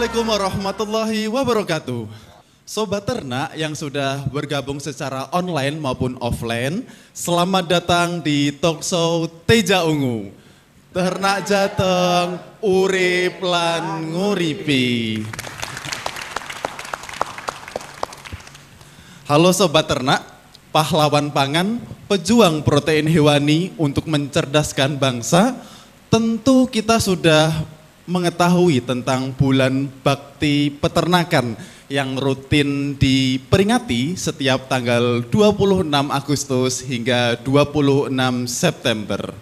Assalamualaikum warahmatullahi wabarakatuh. Sobat ternak yang sudah bergabung secara online maupun offline, selamat datang di Talkshow Teja Ungu. Ternak jateng, urip lan nguripi. Halo Sobat ternak, pahlawan pangan, pejuang protein hewani untuk mencerdaskan bangsa. Tentu kita sudah mengetahui tentang bulan bakti peternakan yang rutin diperingati setiap tanggal 26 Agustus hingga 26 September.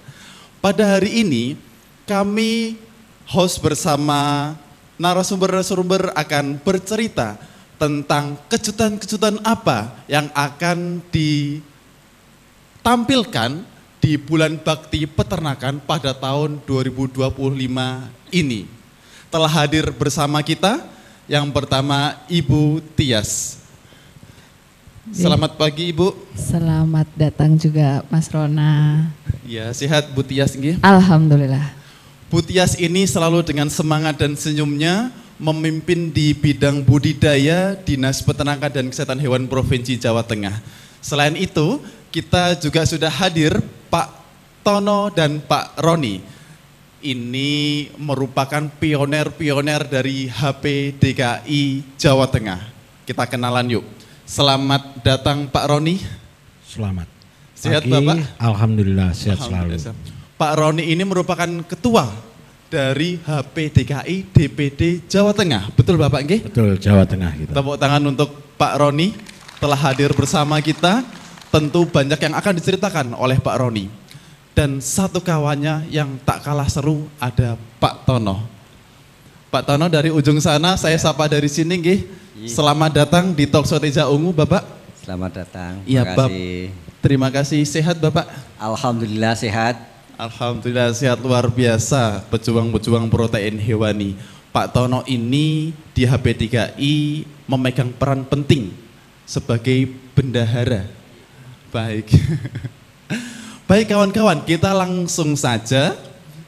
Pada hari ini kami host bersama narasumber-narasumber akan bercerita tentang kejutan-kejutan apa yang akan ditampilkan di bulan bakti peternakan pada tahun 2025 ini. Telah hadir bersama kita yang pertama Ibu Tias. Selamat pagi Ibu. Selamat datang juga Mas Rona. Ya, sehat Bu Tias nggih? Alhamdulillah. Bu Tias ini selalu dengan semangat dan senyumnya memimpin di bidang budidaya Dinas Peternakan dan Kesehatan Hewan Provinsi Jawa Tengah. Selain itu, kita juga sudah hadir Pak Tono dan Pak Roni. Ini merupakan pioner-pioner dari HPDKI Jawa Tengah. Kita kenalan yuk. Selamat datang Pak Roni. Selamat. Sehat pagi. Bapak? Alhamdulillah sehat selalu. Pak Roni ini merupakan ketua dari HPDKI DPD Jawa Tengah. Betul Bapak nggih? Betul, Jawa Tengah gitu. Tepuk tangan untuk Pak Roni telah hadir bersama kita. Tentu banyak yang akan diceritakan oleh Pak Roni. Dan satu kawannya yang tak kalah seru ada Pak Tono. Pak Tono dari ujung sana, saya sapa dari sini nggih. Selamat datang di Talkshow Teja Ungu Bapak. Selamat datang. Iya Bapak. Terima kasih. Sehat Bapak? Alhamdulillah sehat. Alhamdulillah sehat luar biasa. Pejuang-pejuang protein hewani. Pak Tono ini di HPDKI memegang peran penting sebagai bendahara. Baik. Baik kawan-kawan, kita langsung saja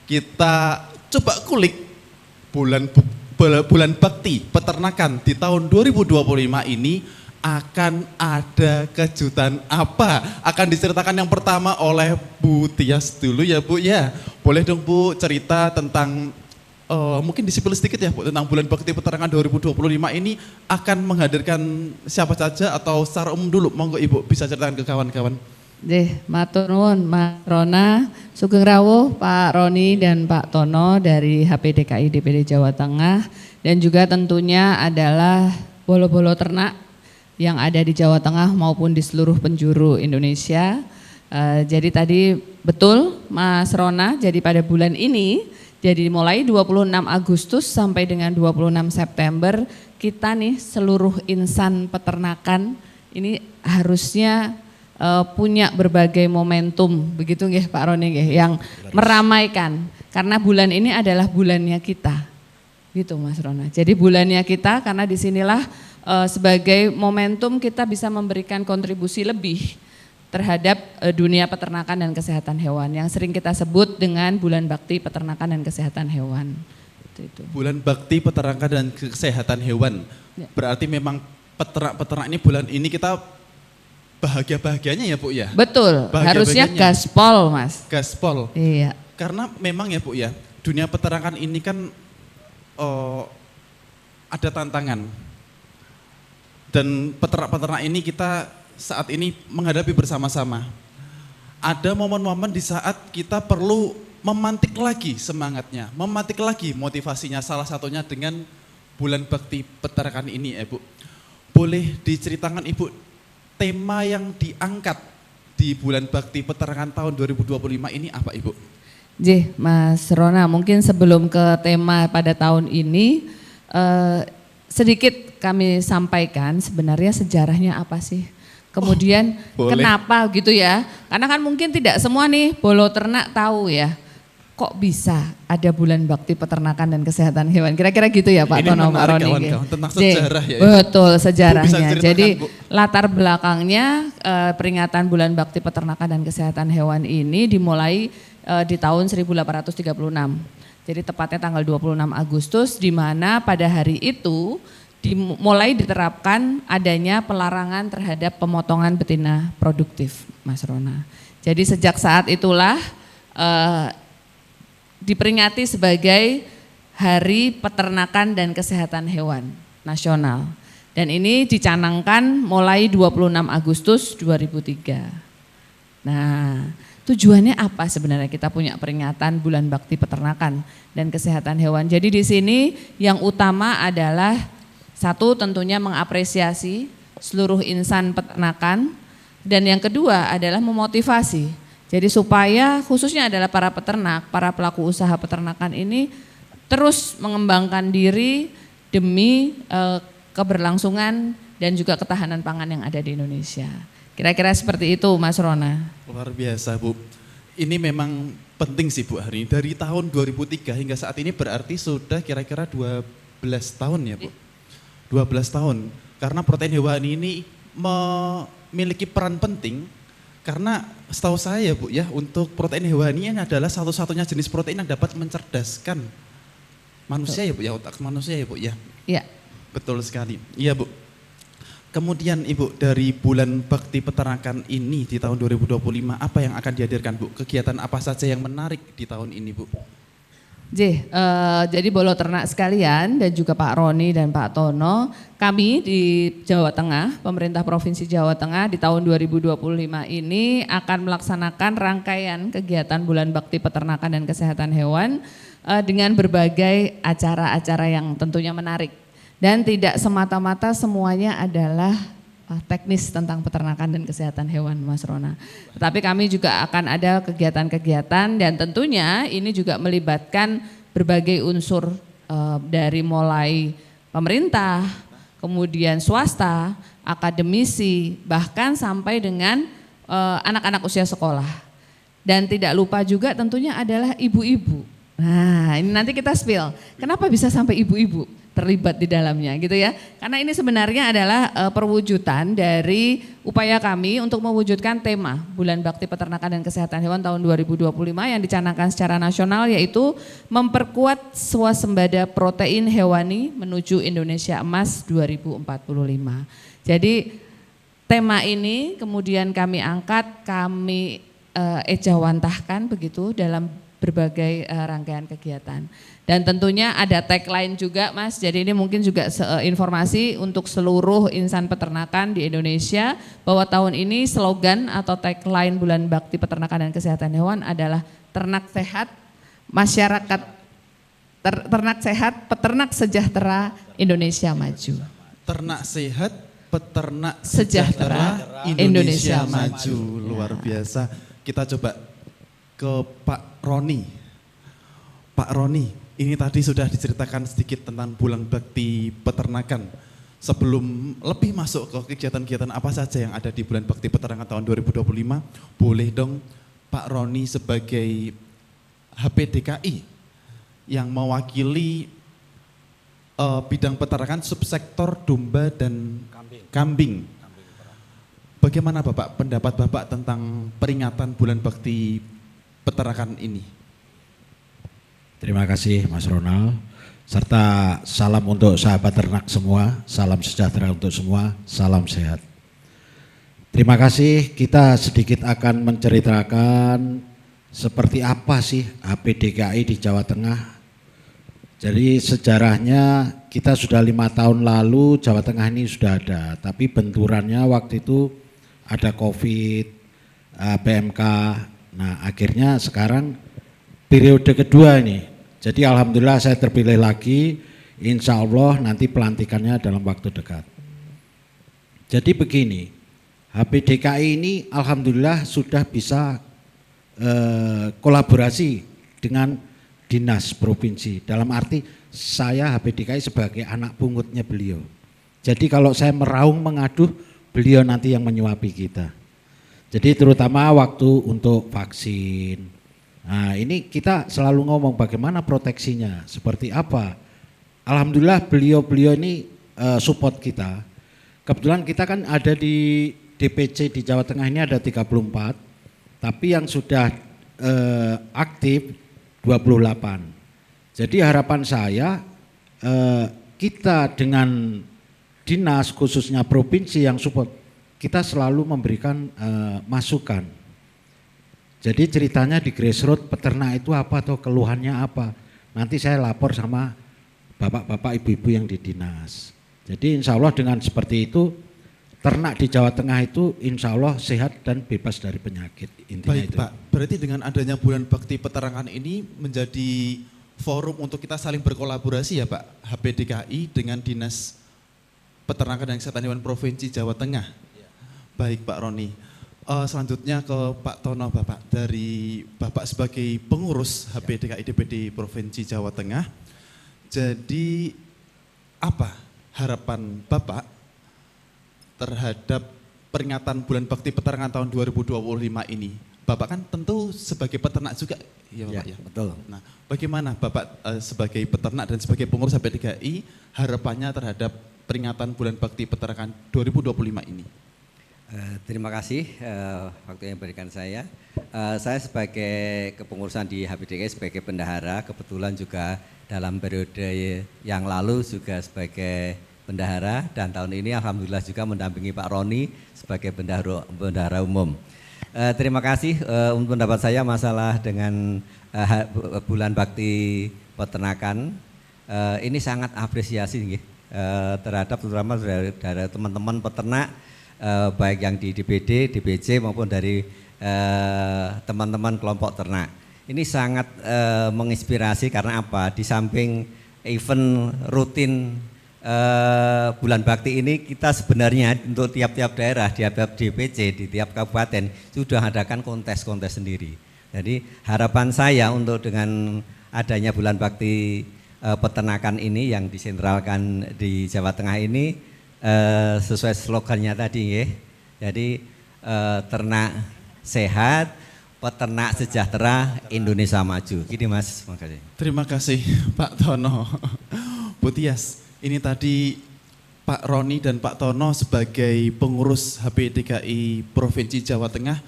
kita coba kulik bulan bakti peternakan di tahun 2025 ini akan ada kejutan apa? Akan diceritakan yang pertama oleh Bu Tias dulu ya Bu ya. Boleh dong Bu cerita tentang mungkin disipil sedikit ya Bu tentang bulan bakti peternakan 2025 ini akan menghadirkan siapa saja atau secara umum dulu. Monggo Ibu bisa ceritakan ke kawan-kawan. Matur nuwun Mas Rona, Sugeng Rawuh Pak Roni dan Pak Tono dari HPDKI DPD Jawa Tengah dan juga tentunya adalah bolo-bolo ternak yang ada di Jawa Tengah maupun di seluruh penjuru Indonesia. Jadi tadi betul Mas Rona, jadi pada bulan ini, jadi mulai 26 Agustus sampai dengan 26 September kita nih seluruh insan peternakan ini harusnya punya berbagai momentum, begitu nggih Pak Roni nggih, yang meramaikan karena bulan ini adalah bulannya kita, gitu Mas Rona. Jadi bulannya kita karena disinilah sebagai momentum kita bisa memberikan kontribusi lebih terhadap dunia peternakan dan kesehatan hewan yang sering kita sebut dengan bulan bakti peternakan dan kesehatan hewan. Itu. Bulan bakti peternakan dan kesehatan hewan. Ya. Berarti memang peternak-peternak ini bulan ini kita bahagia-bahagianya ya Bu ya? Betul, harusnya gaspol Mas. Gaspol. Iya. Karena memang ya Bu ya, dunia peternakan ini kan ada tantangan. Dan peternak-peternak ini kita saat ini menghadapi bersama-sama. Ada momen-momen di saat kita perlu memantik lagi semangatnya, memantik lagi motivasinya, salah satunya dengan bulan bakti peternakan ini ya Bu. Boleh diceritakan Ibu, tema yang diangkat di bulan bakti peternakan tahun 2025 ini apa Ibu? Mas Rona, mungkin sebelum ke tema pada tahun ini sedikit kami sampaikan sebenarnya sejarahnya apa sih. Kemudian kenapa gitu ya, karena kan mungkin tidak semua nih bolo ternak tahu ya. Kok bisa ada bulan bakti peternakan dan kesehatan hewan? Kira-kira gitu ya Pak Tono Pak Roni. Tentang sejarah ya. Betul, sejarahnya. Jadi Bu. latar belakangnya peringatan bulan bakti peternakan dan kesehatan hewan ini dimulai di tahun 1836. Jadi tepatnya tanggal 26 Agustus di mana pada hari itu mulai diterapkan adanya pelarangan terhadap pemotongan betina produktif, Mas Rona. Jadi sejak saat itulah diperingati sebagai Hari Peternakan dan Kesehatan Hewan Nasional. Dan ini dicanangkan mulai 26 Agustus 2003. Nah, tujuannya apa sebenarnya kita punya peringatan Bulan Bakti Peternakan dan Kesehatan Hewan. Jadi di sini yang utama adalah satu tentunya mengapresiasi seluruh insan peternakan dan yang kedua adalah memotivasi. Jadi supaya khususnya adalah para peternak, para pelaku usaha peternakan ini terus mengembangkan diri demi keberlangsungan dan juga ketahanan pangan yang ada di Indonesia. Kira-kira seperti itu Mas Rona. Luar biasa Bu. Ini memang penting sih Bu hari ini. Dari tahun 2003 hingga saat ini berarti sudah kira-kira 12 tahun ya Bu. 12 tahun. Karena protein hewani ini memiliki peran penting. Karena setahu saya Bu ya, untuk protein hewani ini adalah satu-satunya jenis protein yang dapat mencerdaskan manusia ya Bu ya, otak manusia ya Bu ya. Iya. Betul sekali. Iya Bu. Kemudian Ibu, dari Bulan Bakti Peternakan ini di tahun 2025, apa yang akan dihadirkan Bu? Kegiatan apa saja yang menarik di tahun ini Bu? Jadi bolo ternak sekalian dan juga Pak Roni dan Pak Tono, kami di Jawa Tengah, pemerintah Provinsi Jawa Tengah di tahun 2025 ini akan melaksanakan rangkaian kegiatan Bulan Bakti Peternakan dan Kesehatan Hewan dengan berbagai acara-acara yang tentunya menarik. Dan tidak semata-mata semuanya adalah teknis tentang peternakan dan kesehatan hewan Mas Rona. Tetapi kami juga akan ada kegiatan-kegiatan dan tentunya ini juga melibatkan berbagai unsur dari mulai pemerintah, kemudian swasta, akademisi, bahkan sampai dengan anak-anak usia sekolah. Dan tidak lupa juga tentunya adalah ibu-ibu. Nah ini nanti kita spill, kenapa bisa sampai ibu-ibu terlibat di dalamnya gitu ya. Karena ini sebenarnya adalah perwujudan dari upaya kami untuk mewujudkan tema Bulan Bakti Peternakan dan Kesehatan Hewan tahun 2025 yang dicanangkan secara nasional, yaitu memperkuat swasembada protein hewani menuju Indonesia Emas 2045. Jadi tema ini kemudian kami angkat, kami ejawantahkan begitu dalam berbagai rangkaian kegiatan. Dan tentunya ada tagline juga Mas, jadi ini mungkin juga informasi untuk seluruh insan peternakan di Indonesia bahwa tahun ini slogan atau tagline Bulan Bakti Peternakan dan Kesehatan Hewan adalah ternak sehat, masyarakat ternak sehat, peternak sejahtera, Indonesia maju. Ternak sehat, peternak Sejahtera, Indonesia Indonesia maju. Luar biasa. Kita coba ke Pak Roni. Pak Roni, ini tadi sudah diceritakan sedikit tentang Bulan Bakti Peternakan. Sebelum lebih masuk ke kegiatan-kegiatan apa saja yang ada di Bulan Bakti Peternakan tahun 2025, boleh dong Pak Roni sebagai HPDKI yang mewakili bidang peternakan subsektor domba dan kambing. Bagaimana Bapak, pendapat Bapak tentang peringatan Bulan Bakti Peternakan ini? Terima kasih Mas Ronald, serta salam untuk sahabat ternak semua, salam sejahtera untuk semua, salam sehat. Terima kasih, kita sedikit akan menceritakan seperti apa sih HPDKI di Jawa Tengah. Jadi sejarahnya kita sudah 5 tahun lalu Jawa Tengah ini sudah ada, tapi benturannya waktu itu ada COVID, PMK, nah akhirnya sekarang periode kedua ini. Jadi alhamdulillah saya terpilih lagi, insya Allah nanti pelantikannya dalam waktu dekat. Jadi begini, HPDKI ini alhamdulillah sudah bisa kolaborasi dengan dinas provinsi. Dalam arti saya HPDKI sebagai anak pungutnya beliau. Jadi kalau saya meraung mengaduh, beliau nanti yang menyuapi kita. Jadi terutama waktu untuk vaksin. Nah ini kita selalu ngomong bagaimana proteksinya, seperti apa. Alhamdulillah beliau-beliau ini support kita. Kebetulan kita kan ada di DPC di Jawa Tengah ini ada 34, tapi yang sudah aktif 28. Jadi harapan saya kita dengan dinas khususnya provinsi yang support, kita selalu memberikan masukan. Jadi ceritanya di grassroots peternak itu apa atau keluhannya apa. Nanti saya lapor sama bapak-bapak ibu-ibu yang di dinas. Jadi insya Allah dengan seperti itu ternak di Jawa Tengah itu insya Allah sehat dan bebas dari penyakit. Intinya Baik itu. Pak, berarti dengan adanya bulan bakti peternakan ini menjadi forum untuk kita saling berkolaborasi ya Pak, HPDKI dengan Dinas Peternakan dan Kesehatan Hewan Provinsi Jawa Tengah. Baik Pak Roni, selanjutnya ke Pak Tono Bapak, dari Bapak sebagai pengurus HPDKI DPD Provinsi Jawa Tengah. Jadi apa harapan Bapak terhadap peringatan bulan bakti peternakan tahun 2025 ini? Bapak kan tentu sebagai peternak juga, ya Bapak ya. Betul. Nah, bagaimana Bapak sebagai peternak dan sebagai pengurus HPDKI harapannya terhadap peringatan bulan bakti peternakan 2025 ini? Terima kasih waktu yang diberikan saya. Saya sebagai kepengurusan di HPDKI sebagai bendahara, kebetulan juga dalam periode yang lalu juga sebagai bendahara, dan tahun ini alhamdulillah juga mendampingi Pak Roni sebagai bendahara umum. Terima kasih untuk pendapat saya masalah dengan bulan bakti peternakan. Ini sangat apresiasi terhadap terutama dari teman-teman peternak baik yang di DPD, DPC maupun dari teman-teman kelompok ternak. Ini sangat menginspirasi karena apa? Di samping event rutin bulan bakti ini, kita sebenarnya untuk tiap-tiap daerah, di tiap DPC, di tiap kabupaten sudah adakan kontes-kontes sendiri. Jadi harapan saya untuk dengan adanya bulan bakti peternakan ini yang disentralkan di Jawa Tengah ini sesuai slogannya tadi ya. Jadi ternak sehat, peternak sejahtera, Indonesia maju. Gini Mas, makasih. Terima kasih Pak Tono. Bu Tias, ini tadi Pak Roni dan Pak Tono sebagai pengurus HPDKI Provinsi Jawa Tengah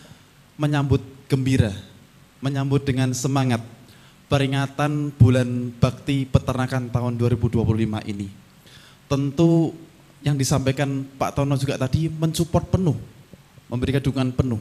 menyambut gembira, menyambut dengan semangat peringatan bulan bakti peternakan tahun 2025 ini. Tentu yang disampaikan Pak Tono juga tadi mensupport penuh, memberikan dukungan penuh.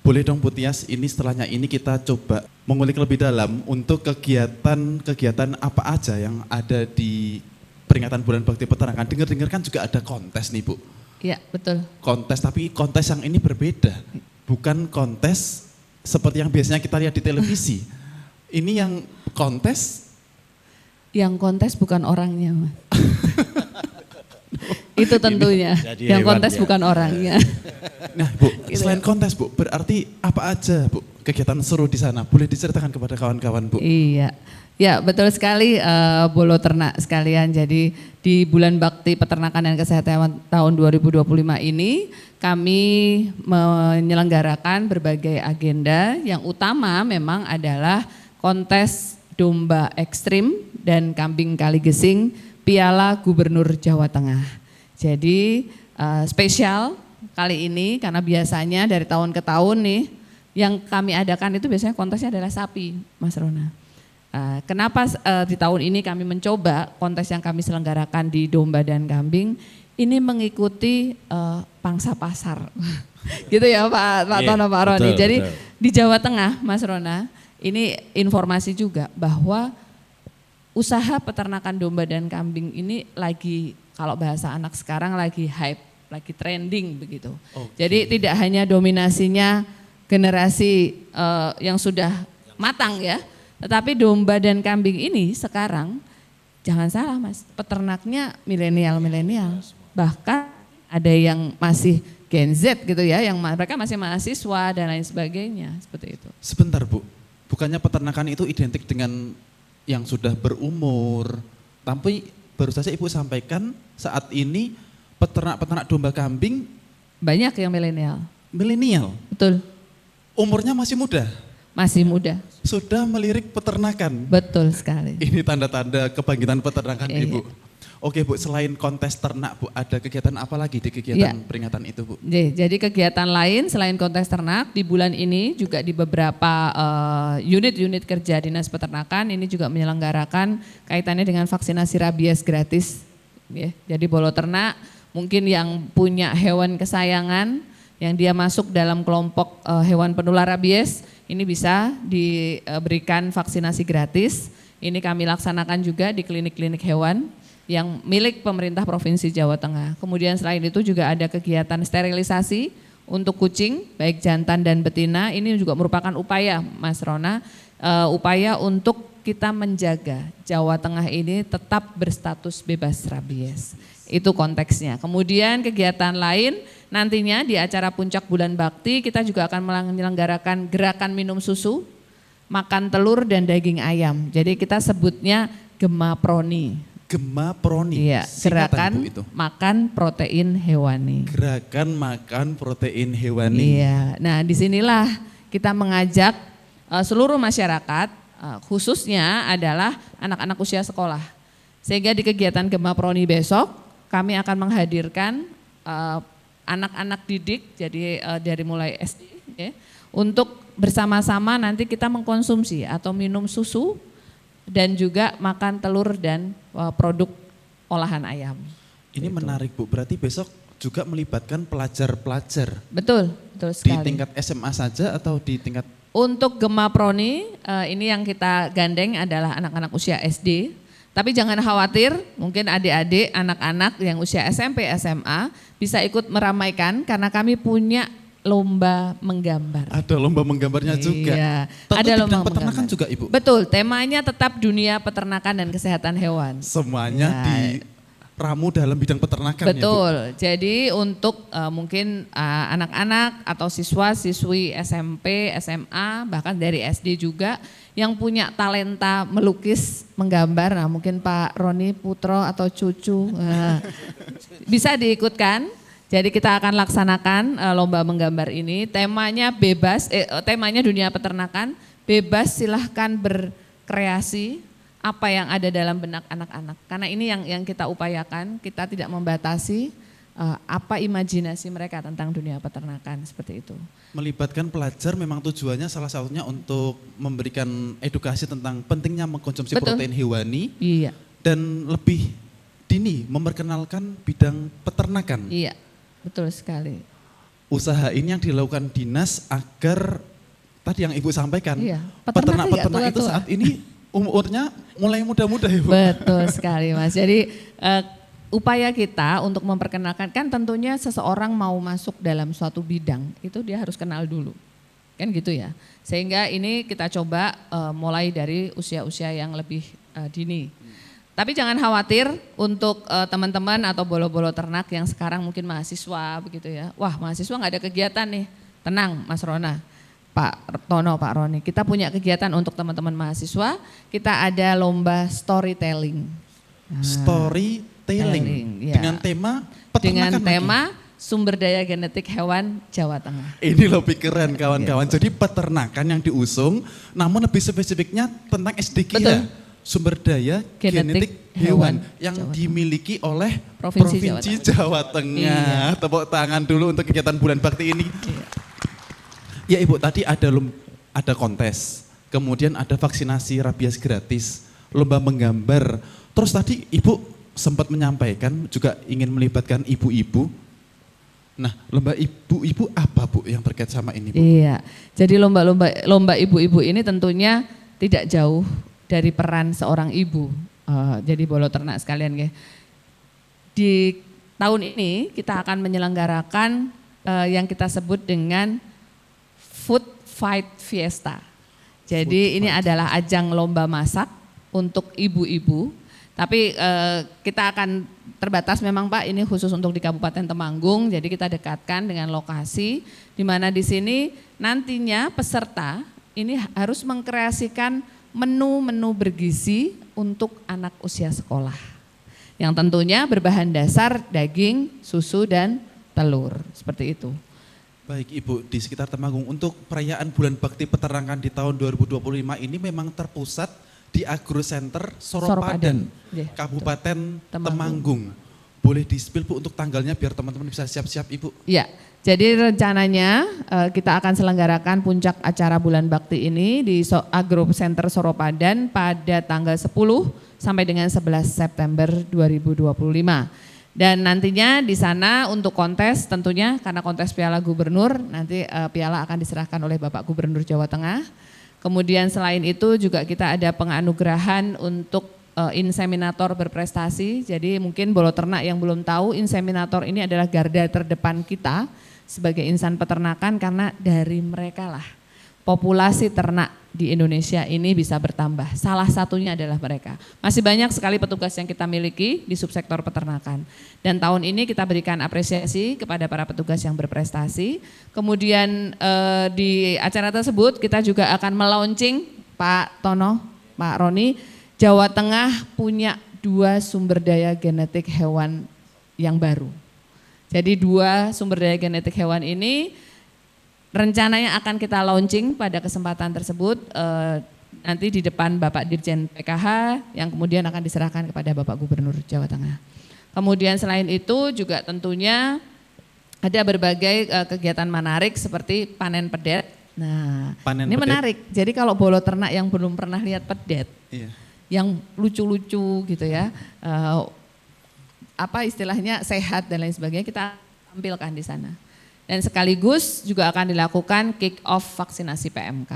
Boleh dong Bu Tias, ini setelahnya ini kita coba mengulik lebih dalam untuk kegiatan apa aja yang ada di peringatan bulan bakti peternakan. Dengar-dengar kan juga ada kontes nih Bu. Iya, betul. Kontes, tapi kontes yang ini berbeda. Bukan kontes seperti yang biasanya kita lihat di televisi. Ini yang kontes. Yang kontes bukan orangnya, Mas. Itu tentunya. Jadi Yang hewan, kontes ya. bukan orangnya. Nah Bu, Gitu selain kontes Bu, berarti apa aja Bu kegiatan seru di sana? Boleh diceritakan kepada kawan-kawan Bu? Iya, ya betul sekali bolo ternak sekalian. Jadi di bulan bakti peternakan dan kesehatan tahun 2025 ini kami menyelenggarakan berbagai agenda. Yang utama memang adalah kontes domba ekstrim dan kambing kaligesing Piala Gubernur Jawa Tengah. Jadi spesial kali ini karena biasanya dari tahun ke tahun nih yang kami adakan itu biasanya kontesnya adalah sapi, Mas Rona. Kenapa di tahun ini kami mencoba kontes yang kami selenggarakan di domba dan kambing ini mengikuti pangsa pasar, gitu ya Pak Tono, Pak Roni. Betul, Jadi betul. di Jawa Tengah, Mas Rona, ini informasi juga bahwa usaha peternakan domba dan kambing ini lagi, kalau bahasa anak sekarang lagi hype, lagi trending begitu. Jadi tidak hanya dominasinya generasi yang sudah matang ya, tetapi domba dan kambing ini sekarang jangan salah Mas, peternaknya milenial. Bahkan ada yang masih Gen Z gitu ya, yang mereka masih mahasiswa dan lain sebagainya, seperti itu. Sebentar Bu, bukannya peternakan itu identik dengan yang sudah berumur, tapi baru saja Ibu sampaikan saat ini peternak-peternak domba kambing Banyak yang milenial, betul, umurnya masih muda, masih muda, sudah melirik peternakan. betul sekali. Ini tanda-tanda kebangkitan peternakan Iya. Ibu. Oke Bu, selain kontes ternak Bu, ada kegiatan apa lagi di kegiatan peringatan itu Bu? Jadi kegiatan lain selain kontes ternak di bulan ini juga di beberapa unit-unit kerja Dinas Peternakan ini juga menyelenggarakan kaitannya dengan vaksinasi rabies gratis. Ya, jadi bolo ternak mungkin yang punya hewan kesayangan yang dia masuk dalam kelompok hewan penular rabies ini bisa diberikan vaksinasi gratis. Ini kami laksanakan juga di klinik-klinik hewan yang milik pemerintah Provinsi Jawa Tengah. Kemudian selain itu juga ada kegiatan sterilisasi untuk kucing baik jantan dan betina. Ini juga merupakan upaya Mas Rona, upaya untuk kita menjaga Jawa Tengah ini tetap berstatus bebas rabies. Itu konteksnya. Kemudian kegiatan lain nantinya di acara puncak bulan bakti kita juga akan menyelenggarakan gerakan minum susu, makan telur dan daging ayam. Jadi kita sebutnya Gemaproni. Gemaproni. Iya, Singkatan, gerakan Bu, itu. makan protein hewani. Gerakan makan protein hewani. Iya. Nah, disinilah kita mengajak seluruh masyarakat, khususnya adalah anak-anak usia sekolah. Sehingga di kegiatan Gemaproni besok kami akan menghadirkan anak-anak didik, jadi dari mulai SD, ya, untuk bersama-sama nanti kita mengkonsumsi atau minum susu dan juga makan telur dan produk olahan ayam. Ini Gitu. menarik Bu, berarti besok juga melibatkan pelajar-pelajar. Betul, betul Di sekali. tingkat SMA saja atau di tingkat Untuk Gemaproni ini yang kita gandeng adalah anak-anak usia SD. Tapi jangan khawatir, mungkin adik-adik, anak-anak yang usia SMP, SMA bisa ikut meramaikan karena kami punya lomba menggambar. ada lomba menggambarnya juga. Iya, Tentu ada di lomba bidang peternakan menggambar. juga Ibu. Betul, temanya tetap dunia peternakan dan kesehatan hewan. Semuanya Ya. diramu dalam bidang peternakan ya Bu. Betul. Jadi untuk mungkin anak-anak atau siswa-siswi SMP, SMA, bahkan dari SD juga yang punya talenta melukis, menggambar. Nah, mungkin Pak Roni Putro atau cucu bisa diikutkan. Jadi kita akan laksanakan lomba menggambar ini. Temanya bebas, temanya dunia peternakan. Bebas, silahkan berkreasi apa yang ada dalam benak anak-anak. Karena ini yang kita upayakan, kita tidak membatasi apa imajinasi mereka tentang dunia peternakan, seperti itu. Melibatkan pelajar memang tujuannya salah satunya untuk memberikan edukasi tentang pentingnya mengkonsumsi Betul. protein hewani Iya, dan lebih dini memperkenalkan bidang peternakan. iya, betul sekali. Usaha ini yang dilakukan dinas agar tadi yang Ibu sampaikan, Iya, peternak peternak-peternak tidak itu tua-tua. saat ini umurnya mulai muda-muda ya Bu. Betul sekali Mas. Jadi upaya kita untuk memperkenalkan, kan tentunya seseorang mau masuk dalam suatu bidang, itu dia harus kenal dulu. Kan gitu ya. Sehingga ini kita coba mulai dari usia-usia yang lebih dini. Tapi jangan khawatir untuk teman-teman atau bolo-bolo ternak yang sekarang mungkin mahasiswa begitu ya. Wah, mahasiswa nggak ada kegiatan nih. Tenang Mas Rona, Pak Tono, Pak Roni. Kita punya kegiatan untuk teman-teman mahasiswa. Kita ada lomba storytelling. Storytelling ya. dengan tema Dengan peternakan tema lagi. sumber daya genetik hewan Jawa Tengah. Ini lebih keren kawan-kawan. Jadi peternakan yang diusung, namun lebih spesifiknya tentang SDG ya. Betul. Sumber daya genetik hewan yang Jawa Tengah. dimiliki oleh Provinsi Provinsi Jawa Jawa Tengah. Iya. Tepuk tangan dulu untuk kegiatan bulan bakti ini. Ya Ibu, tadi ada kontes, kemudian ada vaksinasi rabies gratis, lomba menggambar. Terus tadi Ibu sempat menyampaikan juga ingin melibatkan ibu-ibu. Nah, lomba ibu-ibu apa Bu yang terkait sama ini Bu? Iya, jadi lomba ibu-ibu ini tentunya tidak jauh dari peran seorang ibu. Jadi bolo ternak sekalian ya. Di tahun ini kita akan menyelenggarakan yang kita sebut dengan Food Fight Fiesta. Jadi ini adalah ajang lomba masak untuk ibu-ibu. Tapi kita akan terbatas memang Pak, ini khusus untuk di Kabupaten Temanggung. Jadi kita dekatkan dengan lokasi di mana di sini nantinya peserta ini harus mengkreasikan menu-menu bergizi untuk anak usia sekolah. Yang tentunya berbahan dasar daging, susu dan telur, seperti itu. Baik Ibu, di sekitar Temanggung untuk perayaan bulan bakti peternakan di tahun 2025 ini memang terpusat di Agro Center Soropadan, Soropadan, nggih, Kabupaten Temanggung. Temanggung. Boleh di-spill Bu untuk tanggalnya biar teman-teman bisa siap-siap Ibu. Ya, jadi rencananya kita akan selenggarakan puncak acara Bulan Bakti ini di Agro Center Soropadan pada tanggal 10 sampai dengan 11 September 2025. Dan nantinya di sana untuk kontes tentunya karena kontes Piala Gubernur nanti piala akan diserahkan oleh Bapak Gubernur Jawa Tengah. Kemudian selain itu juga kita ada penganugerahan untuk inseminator berprestasi. Jadi mungkin bolo ternak yang belum tahu inseminator ini adalah garda terdepan kita sebagai insan peternakan karena dari mereka lah populasi ternak di Indonesia ini bisa bertambah. Salah satunya adalah mereka. Masih banyak sekali petugas yang kita miliki di subsektor peternakan. Dan tahun ini kita berikan apresiasi kepada para petugas yang berprestasi. Kemudian di acara tersebut kita juga akan melaunching Pak Tono, Pak Roni, Jawa Tengah punya 2 sumber daya genetik hewan yang baru. Jadi 2 sumber daya genetik hewan ini rencananya akan kita launching pada kesempatan tersebut nanti di depan Bapak Dirjen PKH yang kemudian akan diserahkan kepada Bapak Gubernur Jawa Tengah. Kemudian selain itu juga tentunya ada berbagai kegiatan menarik seperti panen pedet. Nah, Panen ini pedet. menarik. Jadi kalau bolo ternak yang belum pernah lihat pedet, Iya. yang lucu-lucu gitu ya, apa istilahnya sehat dan lain sebagainya kita tampilkan di sana. Dan sekaligus juga akan dilakukan kick off vaksinasi PMK.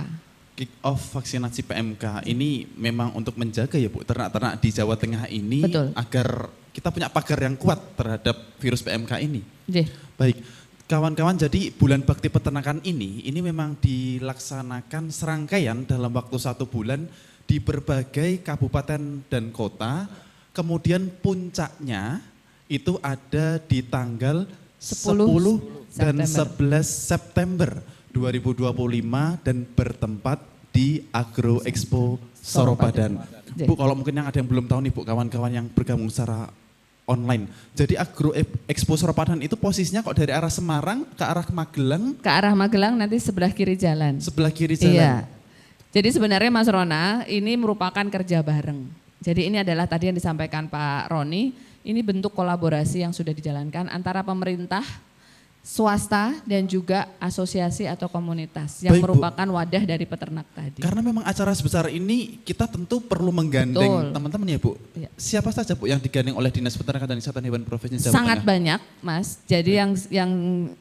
Kick off vaksinasi PMK ini memang untuk menjaga ya Bu ternak-ternak di Jawa Tengah ini. Betul. Agar kita punya pagar yang kuat terhadap virus PMK ini. Nggih. Baik, kawan-kawan, jadi bulan bakti peternakan ini memang dilaksanakan serangkaian dalam waktu 1 bulan di berbagai kabupaten dan kota. Kemudian puncaknya itu ada di tanggal 10 dan 11 September 2025 dan bertempat di Agro Expo Soropadan. Bu, kalau mungkin yang ada yang belum tahu nih Bu, kawan-kawan yang bergabung secara online. Jadi Agro Expo Soropadan itu posisinya kok dari arah Semarang ke arah Magelang? Ke arah Magelang nanti sebelah kiri jalan. Sebelah kiri jalan. Iya. Jadi sebenarnya Mas Rona ini merupakan kerja bareng. Jadi ini adalah tadi yang disampaikan Pak Roni, ini bentuk kolaborasi yang sudah dijalankan antara pemerintah, swasta dan juga asosiasi atau komunitas yang Baik, Bu. merupakan wadah dari peternak tadi. Karena memang acara sebesar ini kita tentu perlu menggandeng Betul. teman-teman ya Bu. Iya. Siapa saja Bu yang digandeng oleh Dinas Peternakan dan Kesehatan Hewan Provinsi Jawa Sangat Tengah? banyak Mas, jadi yang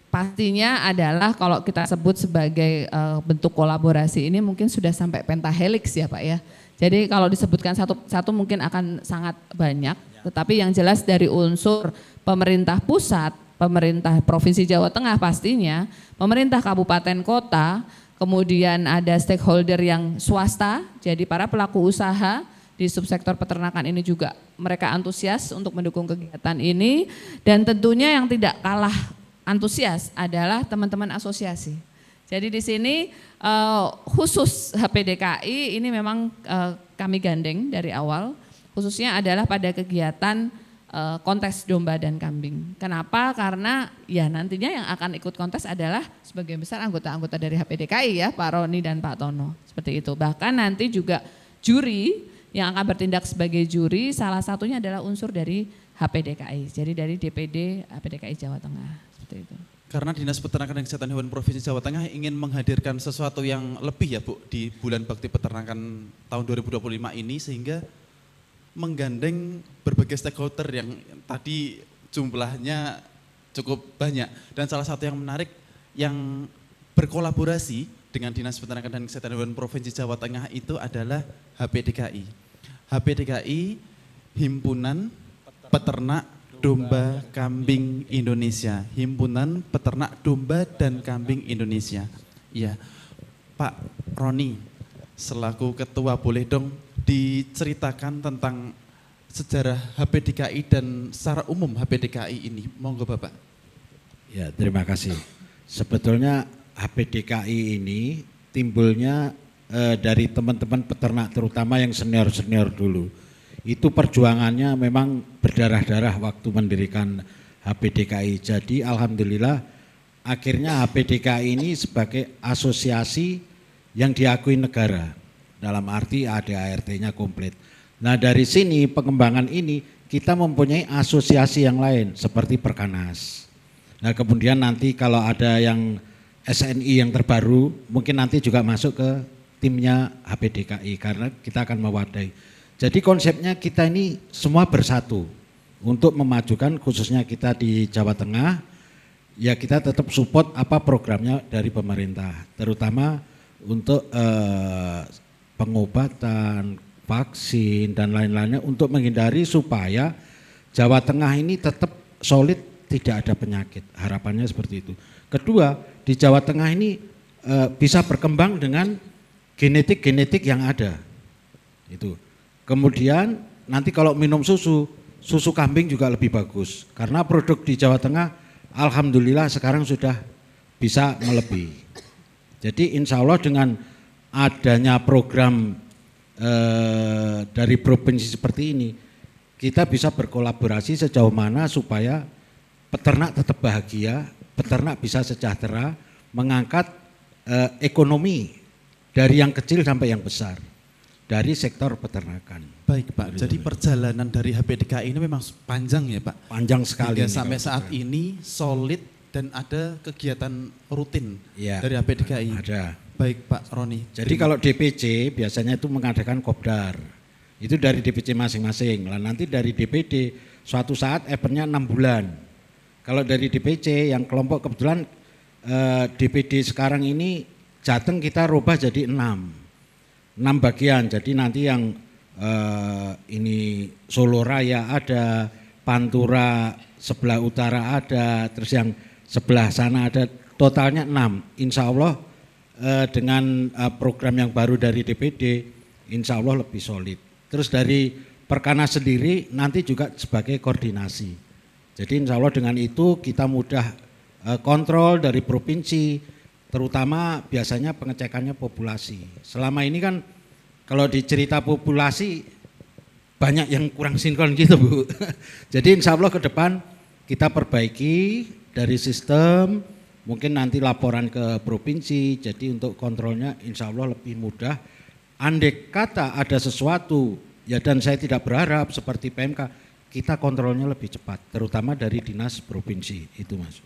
pastinya adalah kalau kita sebut sebagai bentuk kolaborasi ini mungkin sudah sampai pentahelix ya Pak ya. Jadi kalau disebutkan satu mungkin akan sangat banyak, tetapi yang jelas dari unsur pemerintah pusat, pemerintah Provinsi Jawa Tengah pastinya, pemerintah kabupaten kota, kemudian ada stakeholder yang swasta, jadi para pelaku usaha di subsektor peternakan ini juga mereka antusias untuk mendukung kegiatan ini, dan tentunya yang tidak kalah antusias adalah teman-teman asosiasi. Jadi di sini khusus HPDKI ini memang kami gandeng dari awal, khususnya adalah pada kegiatan kontes domba dan kambing. Kenapa? Karena ya nantinya yang akan ikut kontes adalah sebagian besar anggota-anggota dari HPDKI ya, Pak Roni dan Pak Tono, seperti itu. Bahkan nanti juga juri yang akan bertindak sebagai juri salah satunya adalah unsur dari HPDKI, jadi dari DPD HPDKI Jawa Tengah, seperti itu. Karena Dinas Peternakan dan Kesehatan Hewan Provinsi Jawa Tengah ingin menghadirkan sesuatu yang lebih ya Bu di bulan bakti peternakan tahun 2025 ini, sehingga menggandeng berbagai stakeholder yang tadi jumlahnya cukup banyak. Dan salah satu yang menarik yang berkolaborasi dengan Dinas Peternakan dan Kesehatan Hewan Provinsi Jawa Tengah itu adalah HPDKI. HPDKI, Himpunan Peternak Domba Kambing Indonesia, Himpunan Peternak Domba dan Kambing Indonesia. Iya, Pak Roni, selaku ketua boleh dong diceritakan tentang sejarah HPDKI dan secara umum HPDKI ini, monggo Bapak. Ya, terima kasih. Sebetulnya HPDKI ini timbulnya dari teman-teman peternak terutama yang senior-senior dulu. Itu perjuangannya memang berdarah-darah waktu mendirikan HPDKI. Jadi alhamdulillah akhirnya HPDKI ini sebagai asosiasi yang diakui negara. dalam arti ADART-nya komplit. Nah dari sini pengembangan ini kita mempunyai asosiasi yang lain seperti Perkanas. Nah kemudian nanti kalau ada yang SNI yang terbaru mungkin nanti juga masuk ke timnya HPDKI karena kita akan mewadai. Jadi konsepnya kita ini semua bersatu untuk memajukan khususnya kita di Jawa Tengah. Ya kita tetap support apa programnya dari pemerintah, terutama untuk pengobatan, vaksin dan lain-lainnya untuk menghindari supaya Jawa Tengah ini tetap solid, tidak ada penyakit. Harapannya seperti itu. Kedua, di Jawa Tengah ini bisa berkembang dengan genetik-genetik yang ada. Itu. Kemudian nanti kalau minum susu kambing juga lebih bagus karena produk di Jawa Tengah alhamdulillah sekarang sudah bisa melebihi. Jadi insya Allah dengan adanya program dari provinsi seperti ini, kita bisa berkolaborasi sejauh mana supaya peternak tetap bahagia, peternak bisa sejahtera, mengangkat ekonomi dari yang kecil sampai yang besar, dari sektor peternakan. Baik Pak, jadi perjalanan dari HPDKI ini memang panjang ya Pak? Panjang sekali. Hingga sampai saat ini solid dan ada kegiatan rutin ya, dari HPDKI. Ada. Baik Pak Roni. Jadi kalau DPC biasanya itu mengadakan kopdar, itu dari DPC masing-masing. Lah nanti dari DPD suatu saat eventnya 6 bulan. Kalau dari DPC yang kelompok kebetulan DPD sekarang ini Jateng kita rubah jadi 6 bagian. Jadi nanti yang ini Solo Raya ada, Pantura sebelah utara ada, terus yang sebelah sana ada, totalnya 6. Insya Allah dengan program yang baru dari DPD, insya Allah lebih solid. Terus dari Perkanas sendiri nanti juga sebagai koordinasi. Jadi insya Allah dengan itu kita mudah kontrol dari provinsi, terutama biasanya pengecekannya populasi. Selama ini kan kalau dicerita populasi banyak yang kurang sinkron gitu Bu. Jadi insya Allah ke depan kita perbaiki dari sistem, mungkin nanti laporan ke provinsi, jadi untuk kontrolnya insya Allah lebih mudah. Andai kata ada sesuatu, ya dan saya tidak berharap seperti PMK, kita kontrolnya lebih cepat, terutama dari dinas provinsi, itu Mas.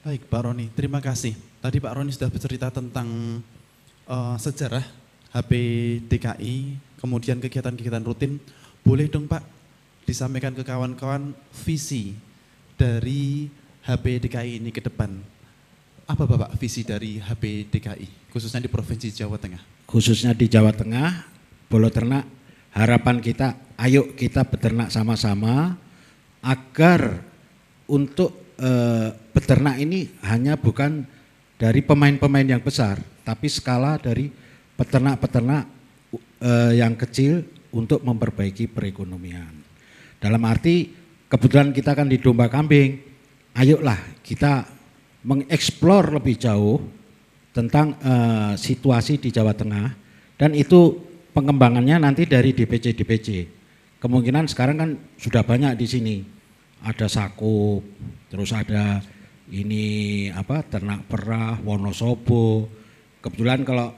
Baik Pak Roni, terima kasih. Tadi Pak Roni sudah bercerita tentang sejarah HPDKI, kemudian kegiatan-kegiatan rutin. Boleh dong Pak disampaikan ke kawan-kawan visi dari HPDKI ini ke depan. Apa Bapak visi dari HPDKI, khususnya di Provinsi Jawa Tengah? Khususnya di Jawa Tengah, Bolo Ternak, harapan kita, ayo kita beternak sama-sama agar untuk beternak ini hanya bukan dari pemain-pemain yang besar, tapi skala dari peternak-peternak yang kecil untuk memperbaiki perekonomian. Dalam arti kebetulan kita kan di domba kambing, ayolah kita mengeksplor lebih jauh tentang situasi di Jawa Tengah, dan itu pengembangannya nanti dari DPC. Kemungkinan sekarang kan sudah banyak di sini, ada Sakup, terus ada ini apa ternak perah, Wonosobo. Kebetulan kalau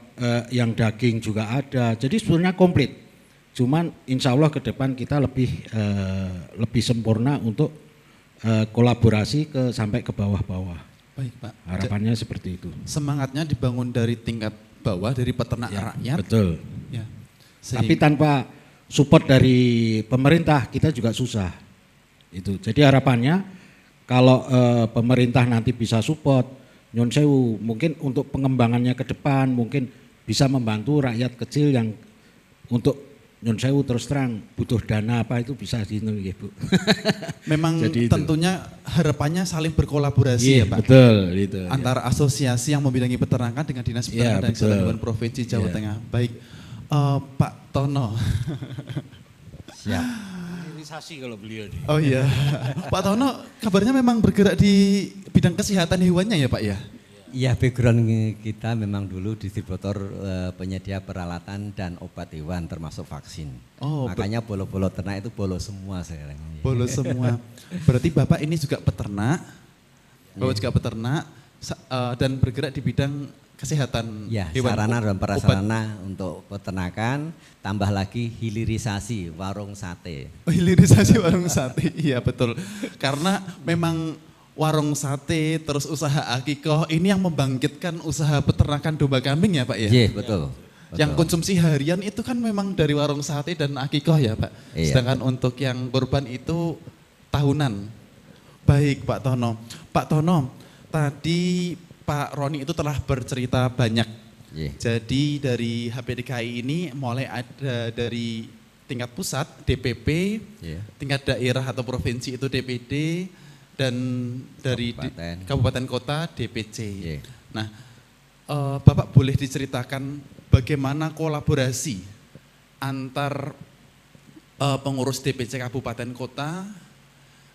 yang daging juga ada, jadi sebenarnya komplit. Cuman insya Allah ke depan kita lebih sempurna untuk kolaborasi sampai ke bawah-bawah. Baik Pak. Harapannya seperti itu. Semangatnya dibangun dari tingkat bawah, dari peternak rakyat. Betul. Ya. Tapi tanpa support dari pemerintah kita juga susah. Itu. Jadi harapannya kalau pemerintah nanti bisa support, Nyon Sewu mungkin untuk pengembangannya ke depan mungkin bisa membantu rakyat kecil yang untuk Nyon Sewu terus terang butuh dana apa itu bisa gitu ya Bu. Memang tentunya harapannya saling berkolaborasi ya Pak. Betul gitu. Antara asosiasi yang membidangi peternakan dengan Dinas Peternakan dan Kesehatan Provinsi Jawa Tengah. Baik Pak Tono. Siap. Irisasi kalau beliau nih. Oh iya. Pak Tono kabarnya memang bergerak di bidang kesehatan hewannya ya Pak ya? Iya, background kita memang dulu distributor penyedia peralatan dan obat hewan termasuk vaksin. Oh, makanya bolo-bolo ternak itu bolo semua sekarang. Bolo semua. Berarti Bapak ini juga peternak. Bapak juga peternak dan bergerak di bidang kesehatan Ya, hewan. sarana dan Obat. prasarana untuk peternakan, tambah lagi hilirisasi warung sate. Oh, hilirisasi warung sate, iya betul. Karena memang warung sate terus usaha akikoh ini yang membangkitkan usaha peternakan domba kambing ya Pak ya? Iya, betul. Yang konsumsi harian itu kan memang dari warung sate dan akikoh ya Pak. Iya. Sedangkan untuk yang kurban itu tahunan. Baik Pak Tono. Pak Tono, tadi Pak Roni itu telah bercerita banyak. Iya. Jadi dari HPDKI ini mulai ada dari tingkat pusat DPP, Iya. tingkat daerah atau provinsi itu DPD, dan dari kabupaten kota DPC. Iya. Nah, Bapak boleh diceritakan bagaimana kolaborasi antar pengurus DPC kabupaten kota,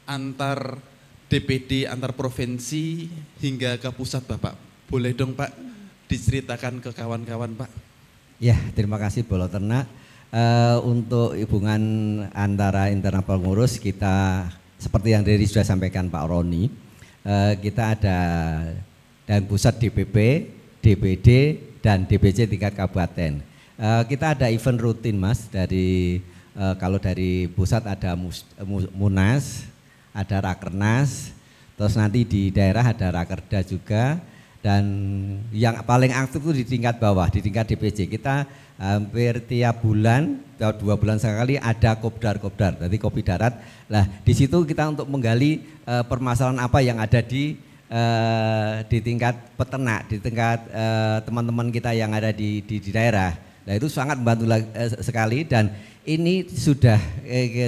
antar DPD, antar provinsi hingga ke pusat Bapak. Boleh dong Pak diceritakan ke kawan-kawan Pak? Ya, terima kasih Bolo Ternak. Untuk hubungan antara internal pengurus kita seperti yang tadi sudah sampaikan Pak Roni, kita ada dan pusat DPP, DPD dan DPC tingkat kabupaten. Kita ada event rutin Mas dari kalau dari pusat ada Munas, ada Rakernas, terus nanti di daerah ada Rakerda juga, dan yang paling aktif itu di tingkat bawah, di tingkat DPC. Kita hampir tiap bulan, 2 bulan sekali ada kopdar, jadi kopi darat. Nah di situ kita untuk menggali permasalahan apa yang ada di tingkat peternak, di tingkat teman-teman kita yang ada di daerah. Nah itu sangat membantu sekali, dan ini sudah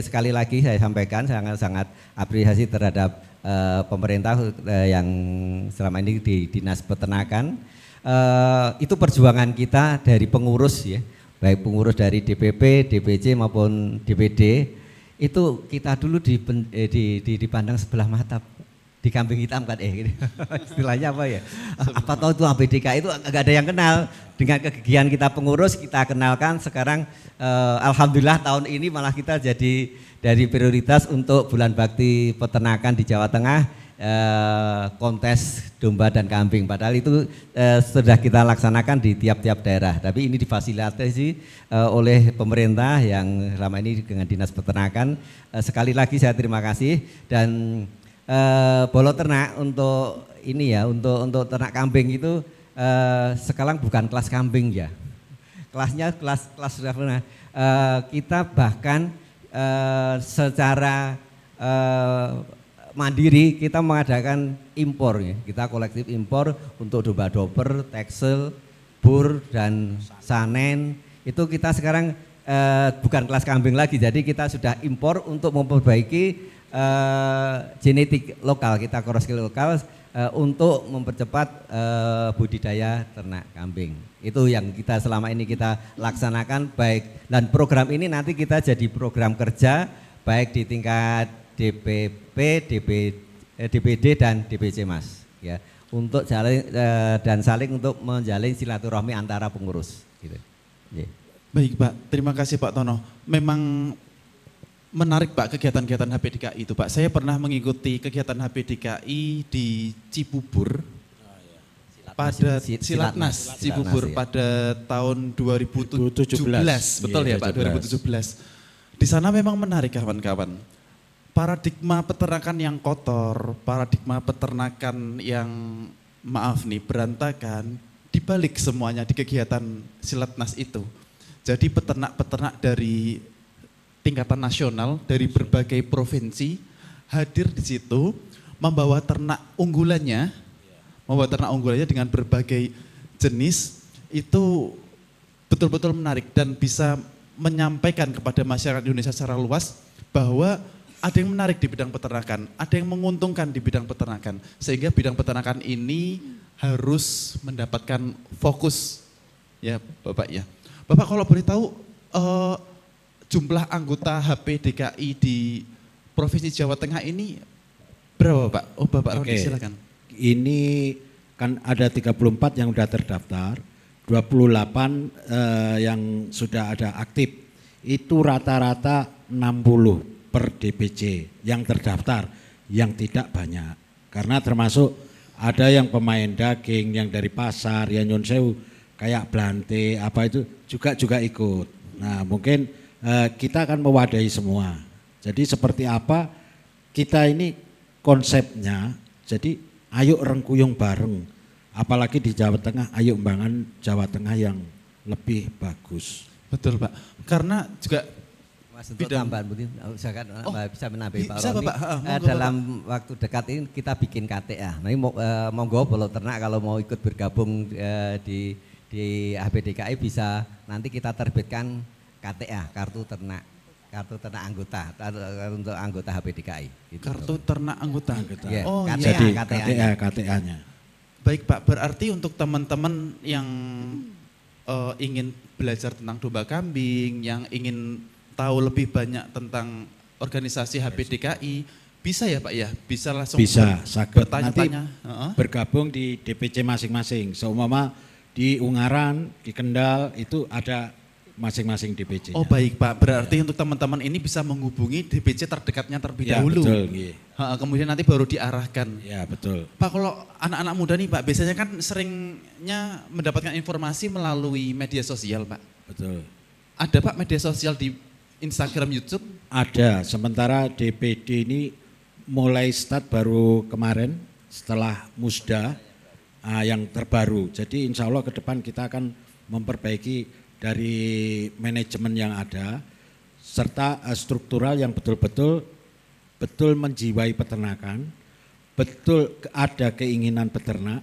sekali lagi saya sampaikan sangat apresiasi terhadap pemerintah yang selama ini di Dinas Peternakan. Itu perjuangan kita dari pengurus ya, baik pengurus dari DPP, DPC maupun DPD, itu kita dulu dipandang sebelah mata, di kambing hitam kan istilahnya apa ya? Apa tahu itu HPDK itu enggak ada yang kenal. Dengan kegigihan kita pengurus kita kenalkan, sekarang alhamdulillah tahun ini malah kita jadi dari prioritas untuk bulan bakti peternakan di Jawa Tengah, kontes domba dan kambing. Padahal itu sudah kita laksanakan di tiap-tiap daerah, tapi ini difasilitasi oleh pemerintah yang selama ini dengan Dinas Peternakan. Sekali lagi saya terima kasih, dan Bolo Ternak untuk ini ya, untuk ternak kambing itu sekarang bukan kelas kambing ya, kelasnya kelas sudah pernah kita bahkan secara mandiri kita mengadakan impor ya, kita kolektif impor untuk domba doper, teksel, bur dan sanen. Itu kita sekarang bukan kelas kambing lagi, jadi kita sudah impor untuk memperbaiki genetik lokal, kita cross lokal untuk mempercepat budidaya ternak kambing. Itu yang kita selama ini kita laksanakan baik, dan program ini nanti kita jadi program kerja baik di tingkat DPP, DPD dan DPC Mas ya, untuk saling untuk menjalin silaturahmi antara pengurus gitu. Yeah. Baik Pak, terima kasih Pak Tono. Memang menarik Pak kegiatan-kegiatan HPDKI itu Pak. Saya pernah mengikuti kegiatan HPDKI di Cibubur pada Silatnas Cibubur pada tahun 2017. Betul ya Pak, 2017. Di sana memang menarik kawan-kawan. Paradigma peternakan yang kotor, paradigma peternakan yang maaf nih berantakan, dibalik semuanya di kegiatan Silatnas itu. Jadi peternak-peternak dari tingkatan nasional dari berbagai provinsi hadir di situ, membawa ternak unggulannya dengan berbagai jenis. Itu betul-betul menarik dan bisa menyampaikan kepada masyarakat Indonesia secara luas bahwa ada yang menarik di bidang peternakan, ada yang menguntungkan di bidang peternakan, sehingga bidang peternakan ini harus mendapatkan fokus ya Bapak ya. Bapak kalau boleh tahu jumlah anggota HPDKI di Provinsi Jawa Tengah ini berapa Pak? Oh Bapak Roni silakan. Ini kan ada 34 yang sudah terdaftar, 28 yang sudah ada aktif. Itu rata-rata 60 per DPC yang terdaftar, yang tidak banyak. Karena termasuk Ada yang pemain daging, yang dari pasar, yang nyun sewu kayak Blante apa itu juga ikut. Nah mungkin kita akan mewadahi semua. Jadi seperti apa kita ini konsepnya, jadi ayo rengkuyung bareng. Apalagi di Jawa Tengah, ayo membangun Jawa Tengah yang lebih bagus. Betul Pak, karena juga Mas untuk tambahan mungkin saya kan bisa menambahi Pak bisa, Roni. Pak. Monggo, Dalam waktu dekat ini kita bikin KTA. Nah, ini monggo Bolo Ternak kalau mau ikut bergabung di HPDKI bisa nanti kita terbitkan KTA, kartu ternak anggota untuk anggota HPDKI. Gitu. kartu ternak anggota. Ya, Oh KTA. iya. Jadi KTA-nya. KTA-nya. Baik Pak, berarti untuk teman-teman yang ingin belajar tentang domba kambing, yang ingin tahu lebih banyak tentang organisasi HPDKI, bisa ya Pak ya? Bisa langsung Bisa, saged. bertanya-tanya. Heeh. Bergabung di DPC masing-masing. Seumpama di Ungaran, di Kendal itu ada masing-masing DPC. Oh baik Pak, berarti untuk teman-teman ini bisa menghubungi DPC terdekatnya terlebih Ya, dahulu. betul. Iya. Kemudian nanti baru diarahkan. Ya betul. Pak, kalau anak-anak muda nih Pak, biasanya kan seringnya mendapatkan informasi melalui media sosial Pak. Betul. Ada Pak media sosial di Instagram, YouTube? Ada, sementara DPD ini mulai start baru kemarin setelah Musda yang terbaru. Jadi insya Allah ke depan kita akan memperbaiki dari manajemen yang ada serta struktural yang betul menjiwai peternakan, betul ada keinginan peternak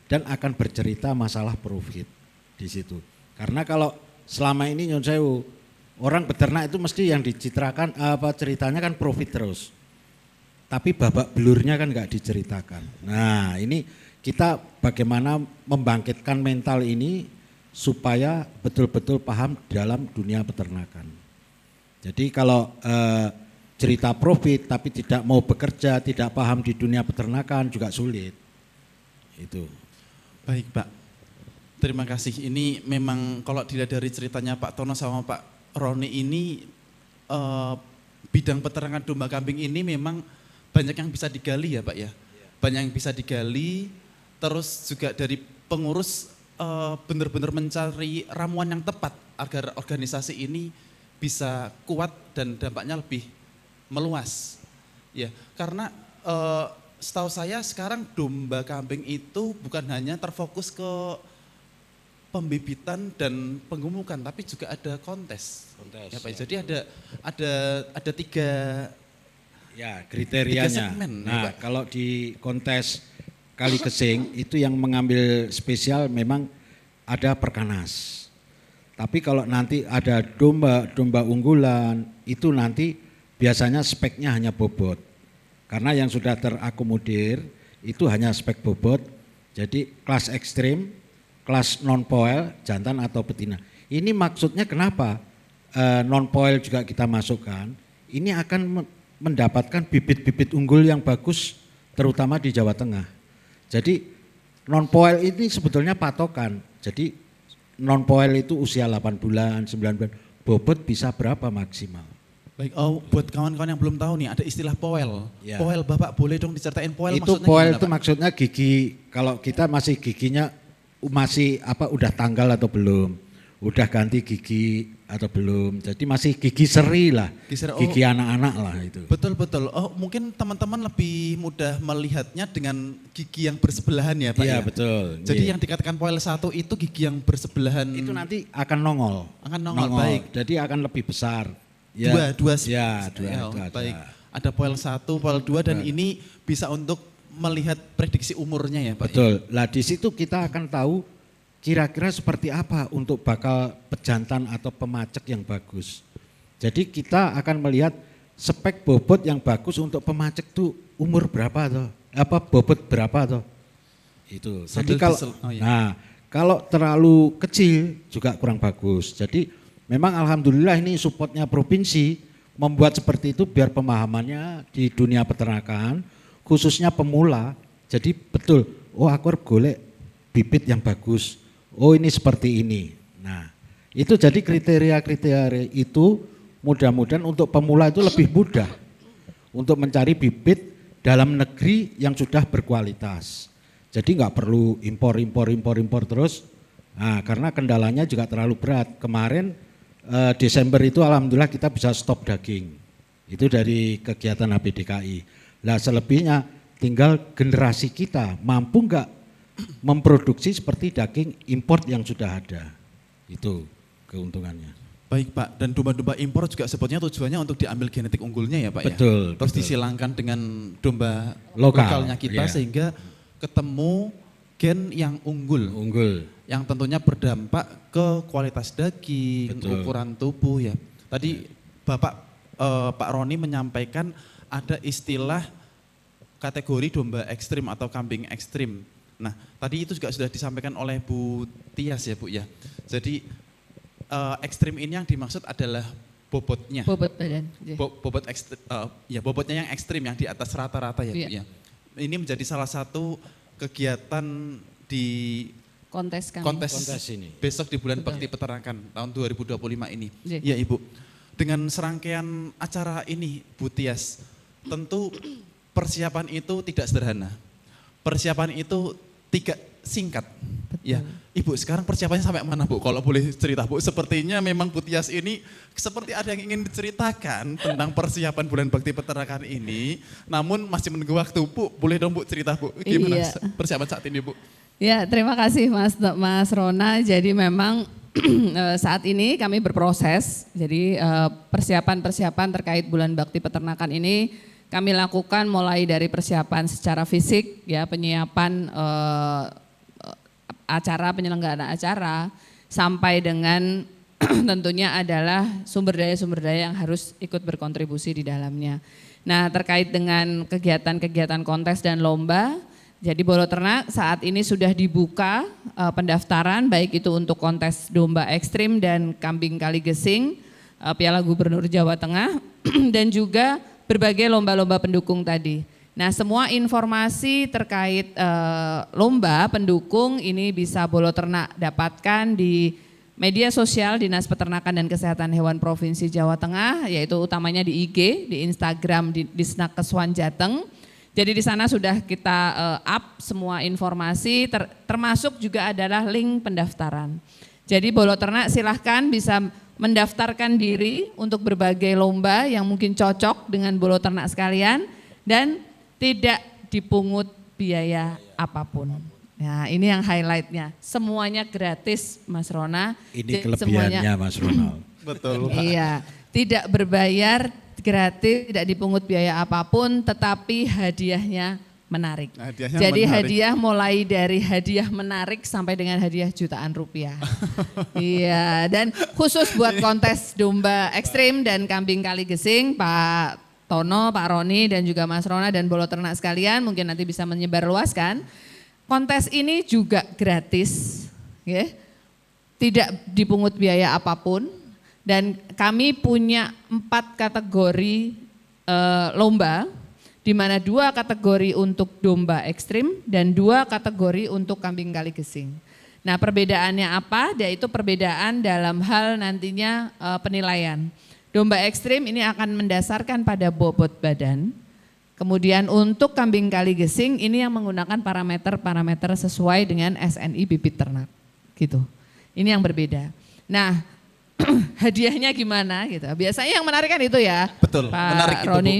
dan akan bercerita masalah profit di situ. Karena kalau selama ini nyun sewu, orang beternak itu mesti yang dicitrakan ceritanya kan profit terus. Tapi babak belurnya kan nggak diceritakan. Nah ini kita bagaimana membangkitkan mental ini supaya betul-betul paham dalam dunia peternakan. Jadi kalau cerita profit tapi tidak mau bekerja, tidak paham di dunia peternakan juga sulit. Itu. Baik Pak, terima kasih. Ini memang kalau dilihat dari ceritanya Pak Tono sama Pak Roni ini bidang peternakan domba kambing ini memang banyak yang bisa digali ya Pak ya. Banyak yang bisa digali, terus juga dari pengurus benar-benar mencari ramuan yang tepat agar organisasi ini bisa kuat dan dampaknya lebih meluas. Ya, karena setahu saya sekarang domba kambing itu bukan hanya terfokus ke pembibitan dan penggemukan, tapi juga ada kontes. Ya, Pak. Jadi ada tiga kriterianya. segmen, ya, Nah, Pak. kalau di kontes Kali Kesing itu yang mengambil spesial memang ada Perkanas. Tapi kalau nanti ada domba unggulan itu nanti biasanya speknya hanya bobot. Karena yang sudah terakomodir itu hanya spek bobot. Jadi kelas ekstrim, kelas non-poil, jantan atau betina. Ini maksudnya kenapa non-poil juga kita masukkan, ini akan mendapatkan bibit-bibit unggul yang bagus terutama di Jawa Tengah. Jadi non-poil ini sebetulnya patokan, jadi non-poil itu usia 8 bulan, 9 bulan, bobot bisa berapa maksimal. Baik, buat kawan-kawan yang belum tahu nih ada istilah poel. Ya. Poel Bapak boleh dong diceritain poel Itu maksudnya poil gimana, itu Pak? maksudnya gigi, kalau kita masih giginya masih udah tanggal atau belum, udah ganti gigi atau belum, jadi masih gigi seri lah, gigi anak-anak lah itu. Betul. Oh mungkin teman-teman lebih mudah melihatnya dengan gigi yang bersebelahan ya Pak Iya ya? betul. Jadi iya. yang dikatakan poel 1 itu gigi yang bersebelahan. Itu nanti akan nongol. Akan nongol, baik. Jadi akan lebih besar. Dua Ya, dua ya, itu ada. baik. Ada poel 1, poel 2 dan ini bisa untuk melihat prediksi umurnya ya Pak. Betul. Lah di situ kita akan tahu kira-kira seperti apa untuk bakal pejantan atau pemacek yang bagus. Jadi kita akan melihat spek bobot yang bagus untuk pemacek tuh umur berapa tuh? Bobot berapa tuh? Itu. Jadi kalau kalau terlalu kecil juga kurang bagus. Jadi memang alhamdulillah ini supportnya provinsi membuat seperti itu biar pemahamannya di dunia peternakan khususnya pemula. Jadi betul, oh aku harus golek bibit yang bagus. Oh ini seperti ini. Nah itu jadi kriteria-kriteria itu mudah-mudahan untuk pemula itu lebih mudah untuk mencari bibit dalam negeri yang sudah berkualitas. Jadi nggak perlu impor terus. Nah, karena kendalanya juga terlalu berat. Kemarin Desember itu alhamdulillah kita bisa stop daging. Itu dari kegiatan HPDKI. Nah, selebihnya tinggal generasi kita mampu nggak memproduksi seperti daging import yang sudah ada. Itu keuntungannya. Baik Pak, dan domba-domba impor juga sebetulnya tujuannya untuk diambil genetik unggulnya ya Pak ya? Betul. Terus betul. disilangkan dengan domba Lokal, lokalnya kita iya. sehingga ketemu gen yang unggul. Yang tentunya berdampak ke kualitas daging, Betul. ukuran tubuh ya. Tadi Bapak Pak Roni menyampaikan ada istilah kategori domba ekstrim atau kambing ekstrim. Nah tadi itu juga sudah disampaikan oleh Bu Tias ya Bu ya. Jadi ekstrim ini yang dimaksud adalah bobotnya. Bobot badan. Bobotnya yang ekstrim yang di atas rata-rata ya Bu Iya. ya. Ini menjadi salah satu kegiatan di Kontes kami. kontes ini. besok di bulan Bakti Peternakan tahun 2025 ini. Iya. Ya Ibu, dengan serangkaian acara ini Bu Tias, tentu persiapan itu tidak sederhana. Persiapan itu tidak singkat. Ya, Ibu sekarang persiapannya sampai mana Bu? Kalau boleh cerita Bu, sepertinya memang Bu Tias ini seperti ada yang ingin diceritakan tentang persiapan bulan Bakti Peternakan ini. Namun masih menunggu waktu Bu, boleh dong Bu cerita Bu, gimana Iya. persiapan saat ini Bu? Ya, terima kasih Mas Rona. Jadi memang saat ini kami berproses. Jadi persiapan-persiapan terkait bulan Bakti Peternakan ini kami lakukan mulai dari persiapan secara fisik, ya penyiapan acara, penyelenggaraan acara, sampai dengan tentunya adalah sumber daya yang harus ikut berkontribusi di dalamnya. Nah, terkait dengan kegiatan-kegiatan kontes dan lomba, jadi Bolo Ternak saat ini sudah dibuka pendaftaran baik itu untuk kontes domba ekstrim dan kambing kali gesing, Piala Gubernur Jawa Tengah dan juga berbagai lomba-lomba pendukung tadi. Nah, semua informasi terkait lomba pendukung ini bisa Bolo Ternak dapatkan di media sosial Dinas Peternakan dan Kesehatan Hewan Provinsi Jawa Tengah, yaitu utamanya di IG, di Instagram di Disnakeswan Jateng. Jadi di sana sudah kita up semua informasi, termasuk juga adalah link pendaftaran. Jadi Bolo Ternak silahkan bisa mendaftarkan diri untuk berbagai lomba yang mungkin cocok dengan Bolo Ternak sekalian dan tidak dipungut biaya apapun. Nah, ini yang highlightnya. Semuanya gratis, Mas Rona. Ini Jadi kelebihannya Mas Ronald. Betul Pak. Iya, tidak berbayar, gratis, tidak dipungut biaya apapun, tetapi hadiahnya menarik. Hadiahnya Jadi menarik. hadiah mulai dari hadiah menarik sampai dengan hadiah jutaan rupiah. Iya, dan khusus buat kontes domba ekstrim dan kambing kali gesing, Pak Tono, Pak Roni dan juga Mas Rona dan Bolo Ternak sekalian, mungkin nanti bisa menyebarluaskan. Kontes ini juga gratis, ya. Tidak dipungut biaya apapun. Dan kami punya 4 kategori lomba, di mana 2 kategori untuk domba ekstrim dan 2 kategori untuk kambing kali gesing. Nah, perbedaannya apa? Yaitu perbedaan dalam hal nantinya penilaian. Domba ekstrim ini akan mendasarkan pada bobot badan. Kemudian untuk kambing kali gesing ini yang menggunakan parameter-parameter sesuai dengan SNI bibit ternak. Gitu. Ini yang berbeda. Nah, hadiahnya gimana gitu. Biasanya yang menarik kan itu ya, Betul, Pak menarik itu, Roni.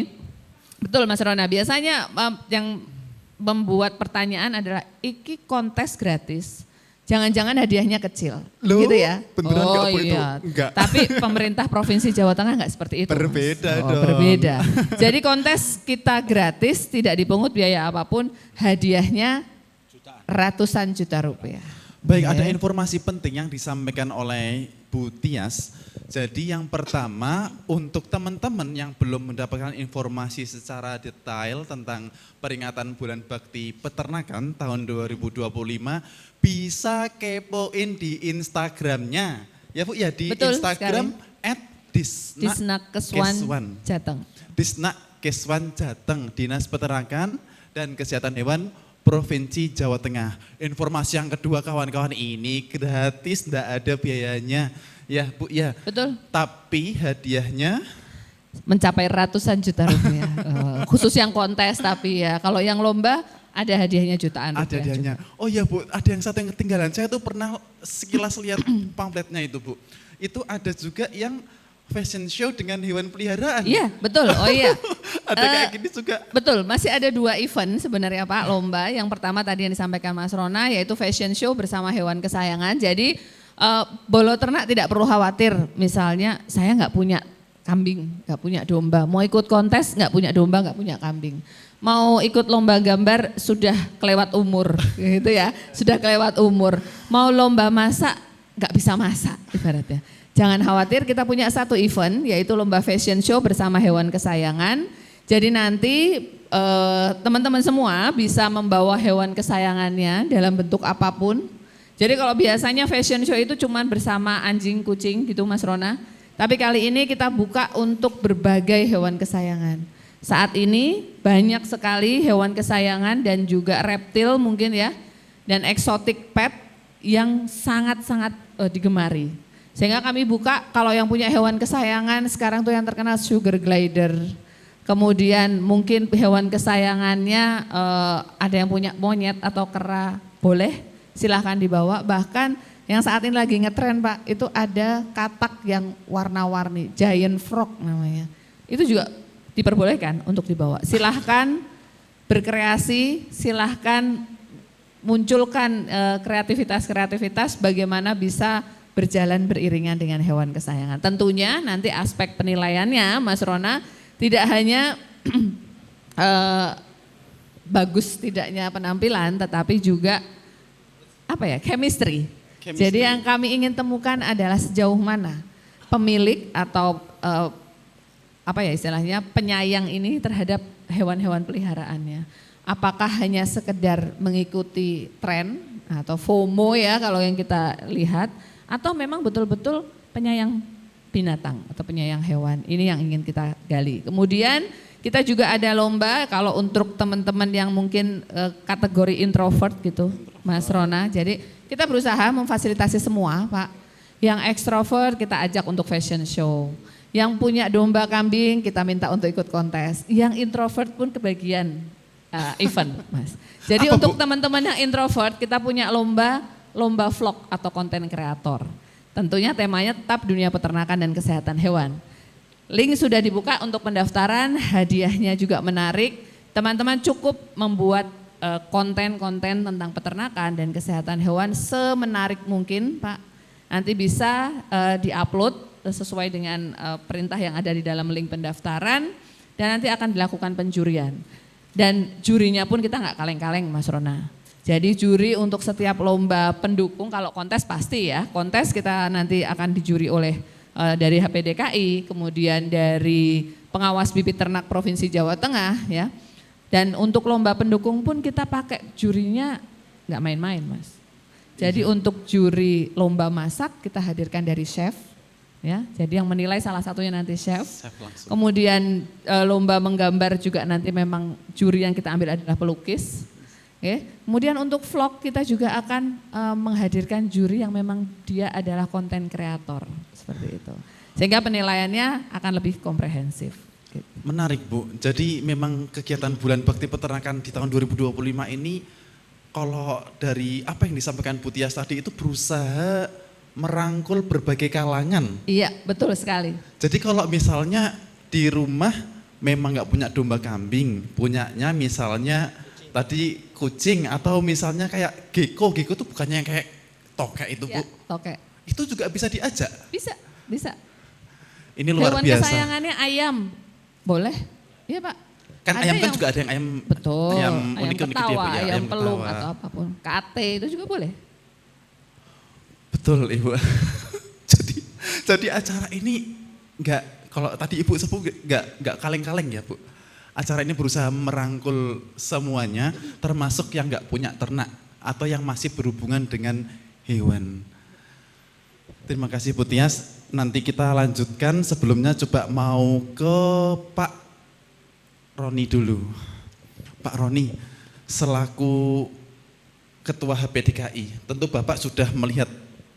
Betul Mas Rona, biasanya yang membuat pertanyaan adalah iki kontes gratis, jangan-jangan hadiahnya kecil, Loh, gitu ya? beneran oh nggak, Bu, itu? iya, Enggak. tapi pemerintah Provinsi Jawa Tengah nggak seperti itu. Mas. Berbeda Oh, dong. berbeda. Jadi kontes kita gratis, tidak dipungut biaya apapun, hadiahnya ratusan juta rupiah. Baik, Ya. ada informasi penting yang disampaikan oleh Bu Tias. Jadi yang pertama untuk teman-teman yang belum mendapatkan informasi secara detail tentang peringatan Bulan Bakti Peternakan tahun 2025 bisa kepoin di Instagramnya. Ya Bu ya, di Betul Instagram Disnakeswan Jateng. Disnakeswan Jateng, Dinas Peternakan dan Kesehatan Hewan Provinsi Jawa Tengah. Informasi yang kedua kawan-kawan, ini gratis, tidak ada biayanya. Ya Bu ya. Betul. Tapi hadiahnya Mencapai ratusan juta rupiah. Khusus yang kontes tapi ya, kalau yang lomba Ada hadiahnya jutaan Ada rupiah hadiahnya. juga. Oh iya Bu, ada yang satu yang ketinggalan. Saya tuh pernah sekilas lihat pamfletnya itu Bu. Itu ada juga yang fashion show dengan hewan peliharaan. Iya, betul. Oh iya. Ada kayak gini juga. Betul, masih ada 2 event sebenarnya Pak, lomba. Yang pertama tadi yang disampaikan Mas Rona, yaitu fashion show bersama hewan kesayangan. Jadi bolo ternak tidak perlu khawatir, misalnya saya nggak punya kambing, nggak punya domba, mau ikut kontes nggak punya domba, nggak punya kambing. Mau ikut lomba gambar sudah kelewat umur, gitu ya, sudah kelewat umur. Mau lomba masak nggak bisa masak ibaratnya. Jangan khawatir, kita punya satu event yaitu lomba fashion show bersama hewan kesayangan. Jadi nanti teman-teman semua bisa membawa hewan kesayangannya dalam bentuk apapun. Jadi kalau biasanya fashion show itu cuma bersama anjing, kucing gitu Mas Rona. Tapi kali ini kita buka untuk berbagai hewan kesayangan. Saat ini banyak sekali hewan kesayangan dan juga reptil mungkin ya. Dan exotic pet yang sangat-sangat digemari. Sehingga kami buka kalau yang punya hewan kesayangan sekarang tuh yang terkenal sugar glider. Kemudian mungkin hewan kesayangannya ada yang punya monyet atau kera, boleh silahkan dibawa. Bahkan yang saat ini lagi ngetren Pak, itu ada katak yang warna-warni, giant frog namanya. Itu juga diperbolehkan untuk dibawa. Silahkan berkreasi, silahkan munculkan kreativitas-kreativitas bagaimana bisa berjalan beriringan dengan hewan kesayangan. Tentunya nanti aspek penilaiannya Mas Rona tidak hanya bagus tidaknya penampilan, tetapi juga chemistry. Jadi yang kami ingin temukan adalah sejauh mana pemilik atau istilahnya penyayang ini terhadap hewan-hewan peliharaannya. Apakah hanya sekedar mengikuti tren atau FOMO ya kalau yang kita lihat, atau memang betul-betul penyayang binatang atau penyayang hewan. Ini yang ingin kita gali. Kemudian kita juga ada lomba kalau untuk teman-teman yang mungkin kategori introvert gitu Mas Rona. Jadi kita berusaha memfasilitasi semua Pak. Yang ekstrovert kita ajak untuk fashion show. Yang punya domba kambing kita minta untuk ikut kontes. Yang introvert pun kebagian event Mas. Jadi untuk teman-teman yang introvert kita punya lomba vlog atau konten kreator. Tentunya temanya tetap dunia peternakan dan kesehatan hewan. Link sudah dibuka untuk pendaftaran, hadiahnya juga menarik. Teman-teman cukup membuat konten-konten tentang peternakan dan kesehatan hewan semenarik mungkin Pak. Nanti bisa diupload sesuai dengan perintah yang ada di dalam link pendaftaran dan nanti akan dilakukan penjurian. Dan jurinya pun kita nggak kaleng-kaleng Mas Rona. Jadi juri untuk setiap lomba pendukung, kalau kontes pasti ya, kontes kita nanti akan dijuri oleh dari HPDKI, kemudian dari pengawas bibit ternak Provinsi Jawa Tengah ya. Dan untuk lomba pendukung pun kita pakai jurinya nggak main-main Mas. Jadi untuk juri lomba masak kita hadirkan dari chef ya. Jadi yang menilai salah satunya nanti chef. Kemudian lomba menggambar juga nanti memang juri yang kita ambil adalah pelukis. Oke. Kemudian untuk vlog kita juga akan menghadirkan juri yang memang dia adalah konten kreator seperti itu. Sehingga penilaiannya akan lebih komprehensif. Gitu. Menarik Bu, jadi memang kegiatan Bulan Bakti Peternakan di tahun 2025 ini kalau dari apa yang disampaikan Bu Tias tadi itu berusaha merangkul berbagai kalangan. Iya betul sekali. Jadi kalau misalnya di rumah memang nggak punya domba kambing, punyanya misalnya tadi kucing atau misalnya kayak gecko itu bukannya yang kayak tokek itu Bu? Ya, tokek. Itu juga bisa diajak? Bisa. Ini luar hewan biasa. Kesayangannya ayam, boleh? Iya Pak. Kan Ada ayam kan yang, juga ada yang ayam, betul, ayam ayam unik-unik gitu ya, ketawa, Bu, ya, ayam pelung ketawa. atau apapun. Kate itu juga boleh. Betul Ibu. jadi acara ini enggak, kalau tadi Ibu sebut enggak kaleng-kaleng ya Bu. Acara ini berusaha merangkul semuanya, termasuk yang enggak punya ternak atau yang masih berhubungan dengan hewan. Terima kasih Bu Tias. Nanti kita lanjutkan, sebelumnya coba mau ke Pak Roni dulu. Pak Roni, selaku Ketua HPDKI, tentu Bapak sudah melihat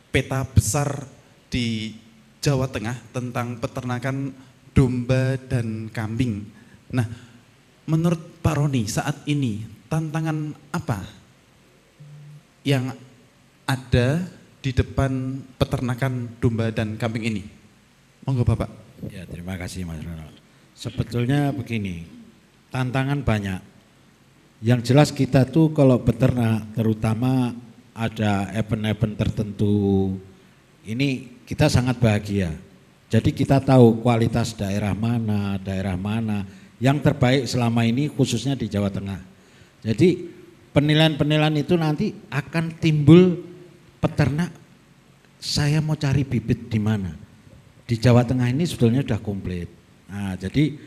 peta besar di Jawa Tengah tentang peternakan domba dan kambing. Nah, menurut Pak Roni saat ini tantangan apa yang ada di depan peternakan domba dan kambing ini? Monggo Bapak. Ya, terima kasih Mas Ronald. Sebetulnya begini, tantangan banyak. Yang jelas kita tuh kalau beternak, terutama ada event-event tertentu, ini kita sangat bahagia. Jadi kita tahu kualitas daerah mana yang terbaik selama ini khususnya di Jawa Tengah. Jadi penilaian-penilaian itu nanti akan timbul peternak, saya mau cari bibit di mana. Di Jawa Tengah ini sebetulnya sudah komplit. Nah, jadi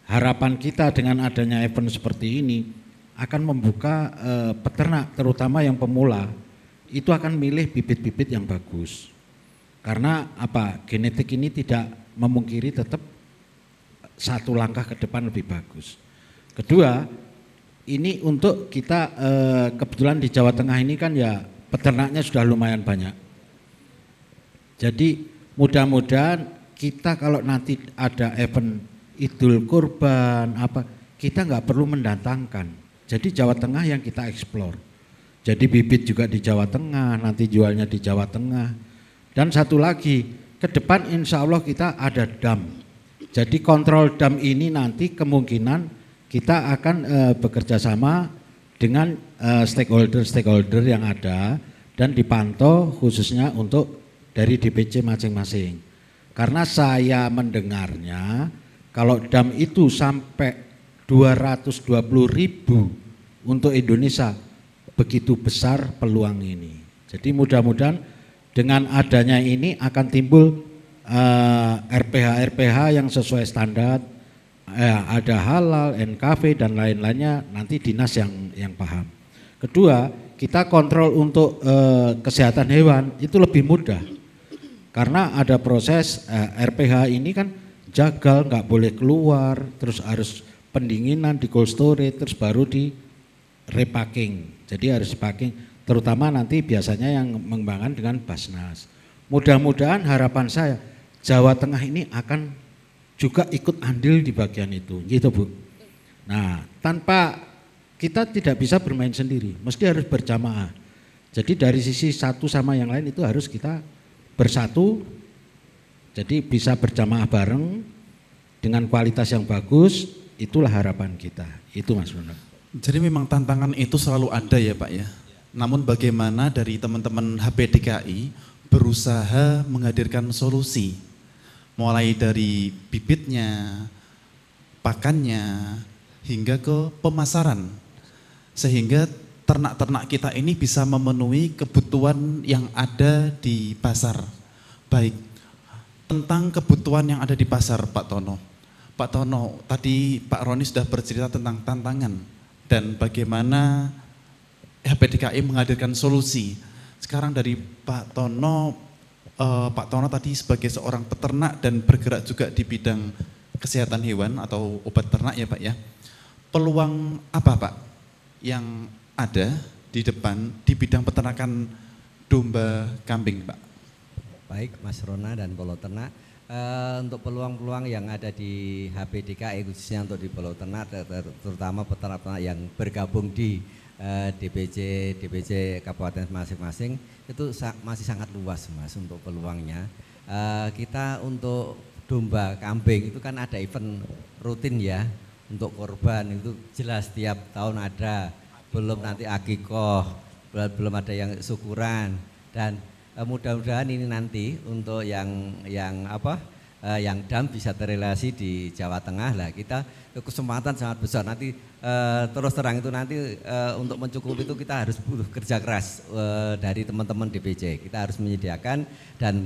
harapan kita dengan adanya event seperti ini akan membuka peternak terutama yang pemula itu akan milih bibit-bibit yang bagus. Karena apa? Genetik ini tidak memungkiri tetap satu langkah ke depan lebih bagus. Kedua, ini untuk kita kebetulan di Jawa Tengah ini kan ya peternaknya sudah lumayan banyak. Jadi mudah-mudahan kita kalau nanti ada event Idul Kurban apa, kita nggak perlu mendatangkan. Jadi Jawa Tengah yang kita eksplor. Jadi bibit juga di Jawa Tengah, nanti jualnya di Jawa Tengah. Dan satu lagi, ke depan insya Allah kita ada dam. Jadi kontrol dam ini nanti kemungkinan kita akan bekerja sama dengan stakeholder yang ada dan dipantau khususnya untuk dari DPC masing-masing. Karena saya mendengarnya kalau dam itu sampai 220.000 untuk Indonesia, begitu besar peluang ini. Jadi mudah-mudahan dengan adanya ini akan timbul RPH yang sesuai standar, ada halal, NKV dan lain-lainnya, nanti dinas yang paham. Kedua, kita kontrol untuk kesehatan hewan itu lebih mudah. Karena ada proses RPH ini kan jagal, nggak boleh keluar, terus harus pendinginan di cold storage, terus baru di repacking. Jadi harus packing, terutama nanti biasanya yang mengembangkan dengan Basnas. Mudah-mudahan harapan saya Jawa Tengah ini akan juga ikut andil di bagian itu, gitu Bu. Nah, tanpa kita tidak bisa bermain sendiri, mesti harus berjamaah. Jadi dari sisi satu sama yang lain itu harus kita bersatu, jadi bisa berjamaah bareng dengan kualitas yang bagus, itulah harapan kita. Itu Mas Ronald. Jadi memang tantangan itu selalu ada ya Pak ya. Namun bagaimana dari teman-teman HPDKI berusaha menghadirkan solusi. Mulai dari bibitnya, pakannya, hingga ke pemasaran. Sehingga ternak-ternak kita ini bisa memenuhi kebutuhan yang ada di pasar. Baik, tentang kebutuhan yang ada di pasar Pak Tono. Pak Tono, tadi Pak Roni sudah bercerita tentang tantangan dan bagaimana HPDKI menghadirkan solusi. Sekarang dari Pak Tono tadi sebagai seorang peternak dan bergerak juga di bidang kesehatan hewan atau obat ternak ya Pak ya. Peluang apa Pak yang ada di depan di bidang peternakan domba kambing Pak? Baik Mas Rona dan Polo Ternak. Untuk peluang-peluang yang ada di HPDKI khususnya untuk di Pulau Ternak, terutama peternak-peternak yang bergabung di DPC kabupaten masing-masing itu masih sangat luas Mas untuk peluangnya. Kita untuk domba kambing itu kan ada event rutin ya, untuk korban itu jelas tiap tahun ada, belum nanti akikoh, belum ada yang syukuran, dan mudah-mudahan ini nanti untuk yang dam bisa terrealisasi di Jawa Tengah lah. Kita kesempatan sangat besar nanti terus terang itu nanti untuk mencukupi itu kita harus butuh kerja keras dari teman-teman DPC. Kita harus menyediakan dan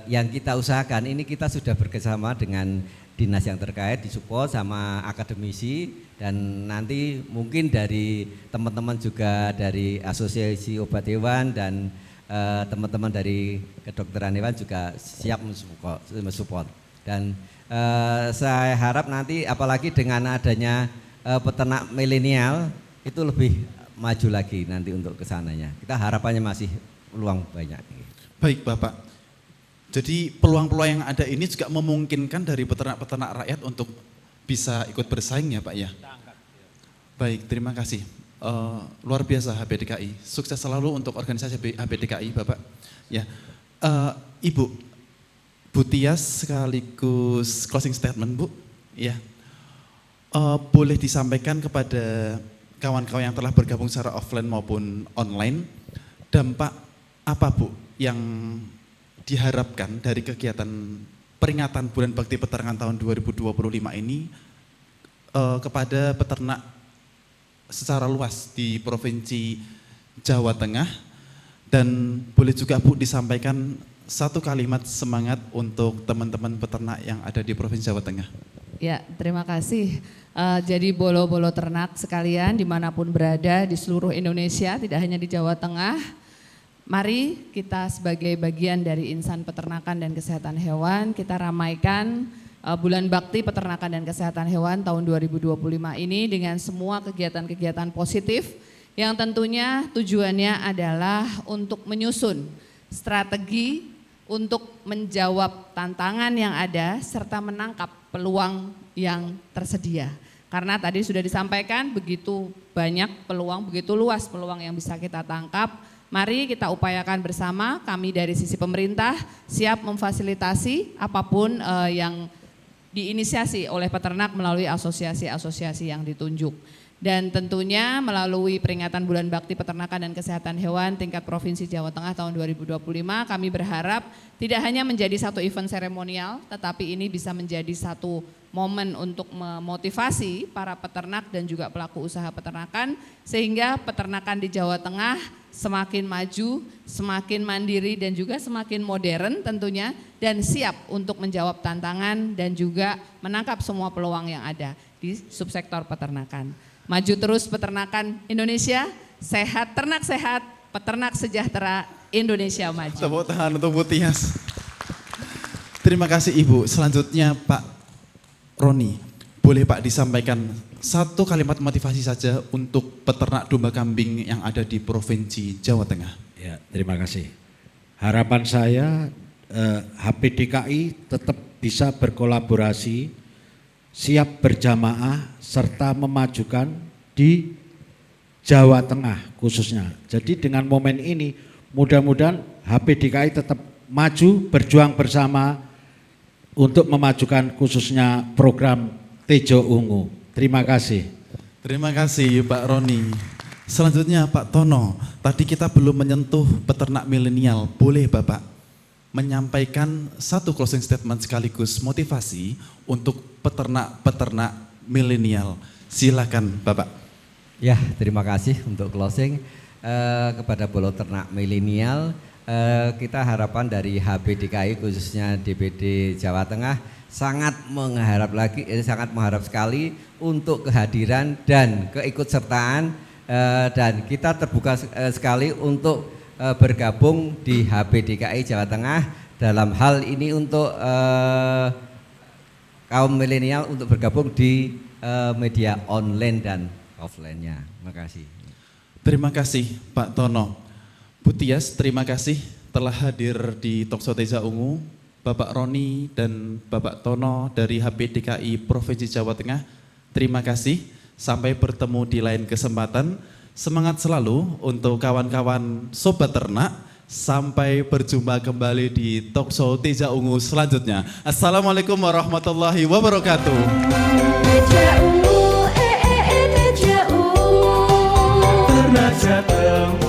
yang kita usahakan ini kita sudah bekerjasama dengan dinas yang terkait, disupport sama akademisi, dan nanti mungkin dari teman-teman juga dari asosiasi obat hewan dan teman-teman dari kedokteran hewan juga siap mensupport. Dan saya harap nanti apalagi dengan adanya peternak milenial itu lebih maju lagi nanti untuk kesananya. Kita harapannya masih peluang banyak. Baik Bapak, jadi peluang-peluang yang ada ini juga memungkinkan dari peternak-peternak rakyat untuk bisa ikut bersaing ya Pak ya? Baik, terima kasih. Luar biasa HPDKI. Sukses selalu untuk organisasi HPDKI, Bapak. Ya, Ibu, Bu Tias sekaligus closing statement, Bu. Ya, boleh disampaikan kepada kawan-kawan yang telah bergabung secara offline maupun online, dampak apa, Bu, yang diharapkan dari kegiatan peringatan Bulan Bakti Peternakan tahun 2025 ini kepada peternak secara luas di Provinsi Jawa Tengah, dan boleh juga Bu disampaikan satu kalimat semangat untuk teman-teman peternak yang ada di Provinsi Jawa Tengah. Ya, terima kasih. Jadi bolo-bolo ternak sekalian dimanapun berada di seluruh Indonesia, tidak hanya di Jawa Tengah, mari kita sebagai bagian dari insan peternakan dan kesehatan hewan, kita ramaikan Bulan Bakti Peternakan dan Kesehatan Hewan tahun 2025 ini dengan semua kegiatan-kegiatan positif yang tentunya tujuannya adalah untuk menyusun strategi untuk menjawab tantangan yang ada serta menangkap peluang yang tersedia. Karena tadi sudah disampaikan begitu banyak peluang, begitu luas peluang yang bisa kita tangkap. Mari kita upayakan bersama, kami dari sisi pemerintah siap memfasilitasi apapun yang diinisiasi oleh peternak melalui asosiasi-asosiasi yang ditunjuk. Dan tentunya melalui peringatan Bulan Bakti Peternakan dan Kesehatan Hewan tingkat Provinsi Jawa Tengah tahun 2025, kami berharap tidak hanya menjadi satu event seremonial, tetapi ini bisa menjadi satu momen untuk memotivasi para peternak dan juga pelaku usaha peternakan, sehingga peternakan di Jawa Tengah semakin maju, semakin mandiri dan juga semakin modern tentunya, dan siap untuk menjawab tantangan dan juga menangkap semua peluang yang ada di subsektor peternakan. Maju terus peternakan Indonesia, sehat, ternak sehat, peternak sejahtera, Indonesia maju. Tepuk tangan untuk Bu Tias. Terima kasih Ibu. Selanjutnya Pak Roni, boleh Pak disampaikan satu kalimat motivasi saja untuk peternak domba kambing yang ada di Provinsi Jawa Tengah. Ya, terima kasih. Harapan saya HPDKI tetap bisa berkolaborasi, siap berjamaah serta memajukan di Jawa Tengah khususnya. Jadi dengan momen ini mudah-mudahan HPDKI tetap maju, berjuang bersama untuk memajukan khususnya program Tejo Ungu. Terima kasih. Terima kasih Pak Roni. Selanjutnya Pak Tono, tadi kita belum menyentuh peternak milenial. Boleh Bapak menyampaikan satu closing statement sekaligus motivasi untuk peternak-peternak milenial. Silakan Bapak. Ya, terima kasih untuk closing kepada bolo ternak milenial. Kita harapan dari HPDKI khususnya DPD Jawa Tengah sangat mengharap sekali untuk kehadiran dan keikutsertaan, dan kita terbuka sekali untuk bergabung di HPDKI Jawa Tengah dalam hal ini untuk kaum milenial untuk bergabung di media online dan offline-nya. Terima kasih. Terima kasih Pak Tono. Bu Tias, terima kasih telah hadir di Talkshow Tejo Ungu. Bapak Roni dan Bapak Tono dari HPDKI Provinsi Jawa Tengah, terima kasih. Sampai bertemu di lain kesempatan. Semangat selalu untuk kawan-kawan sobat ternak. Sampai berjumpa kembali di Talkshow Tejo Ungu selanjutnya. Assalamualaikum warahmatullahi wabarakatuh. Tejo Ungu, Tejo Ungu. Ternak Jateng.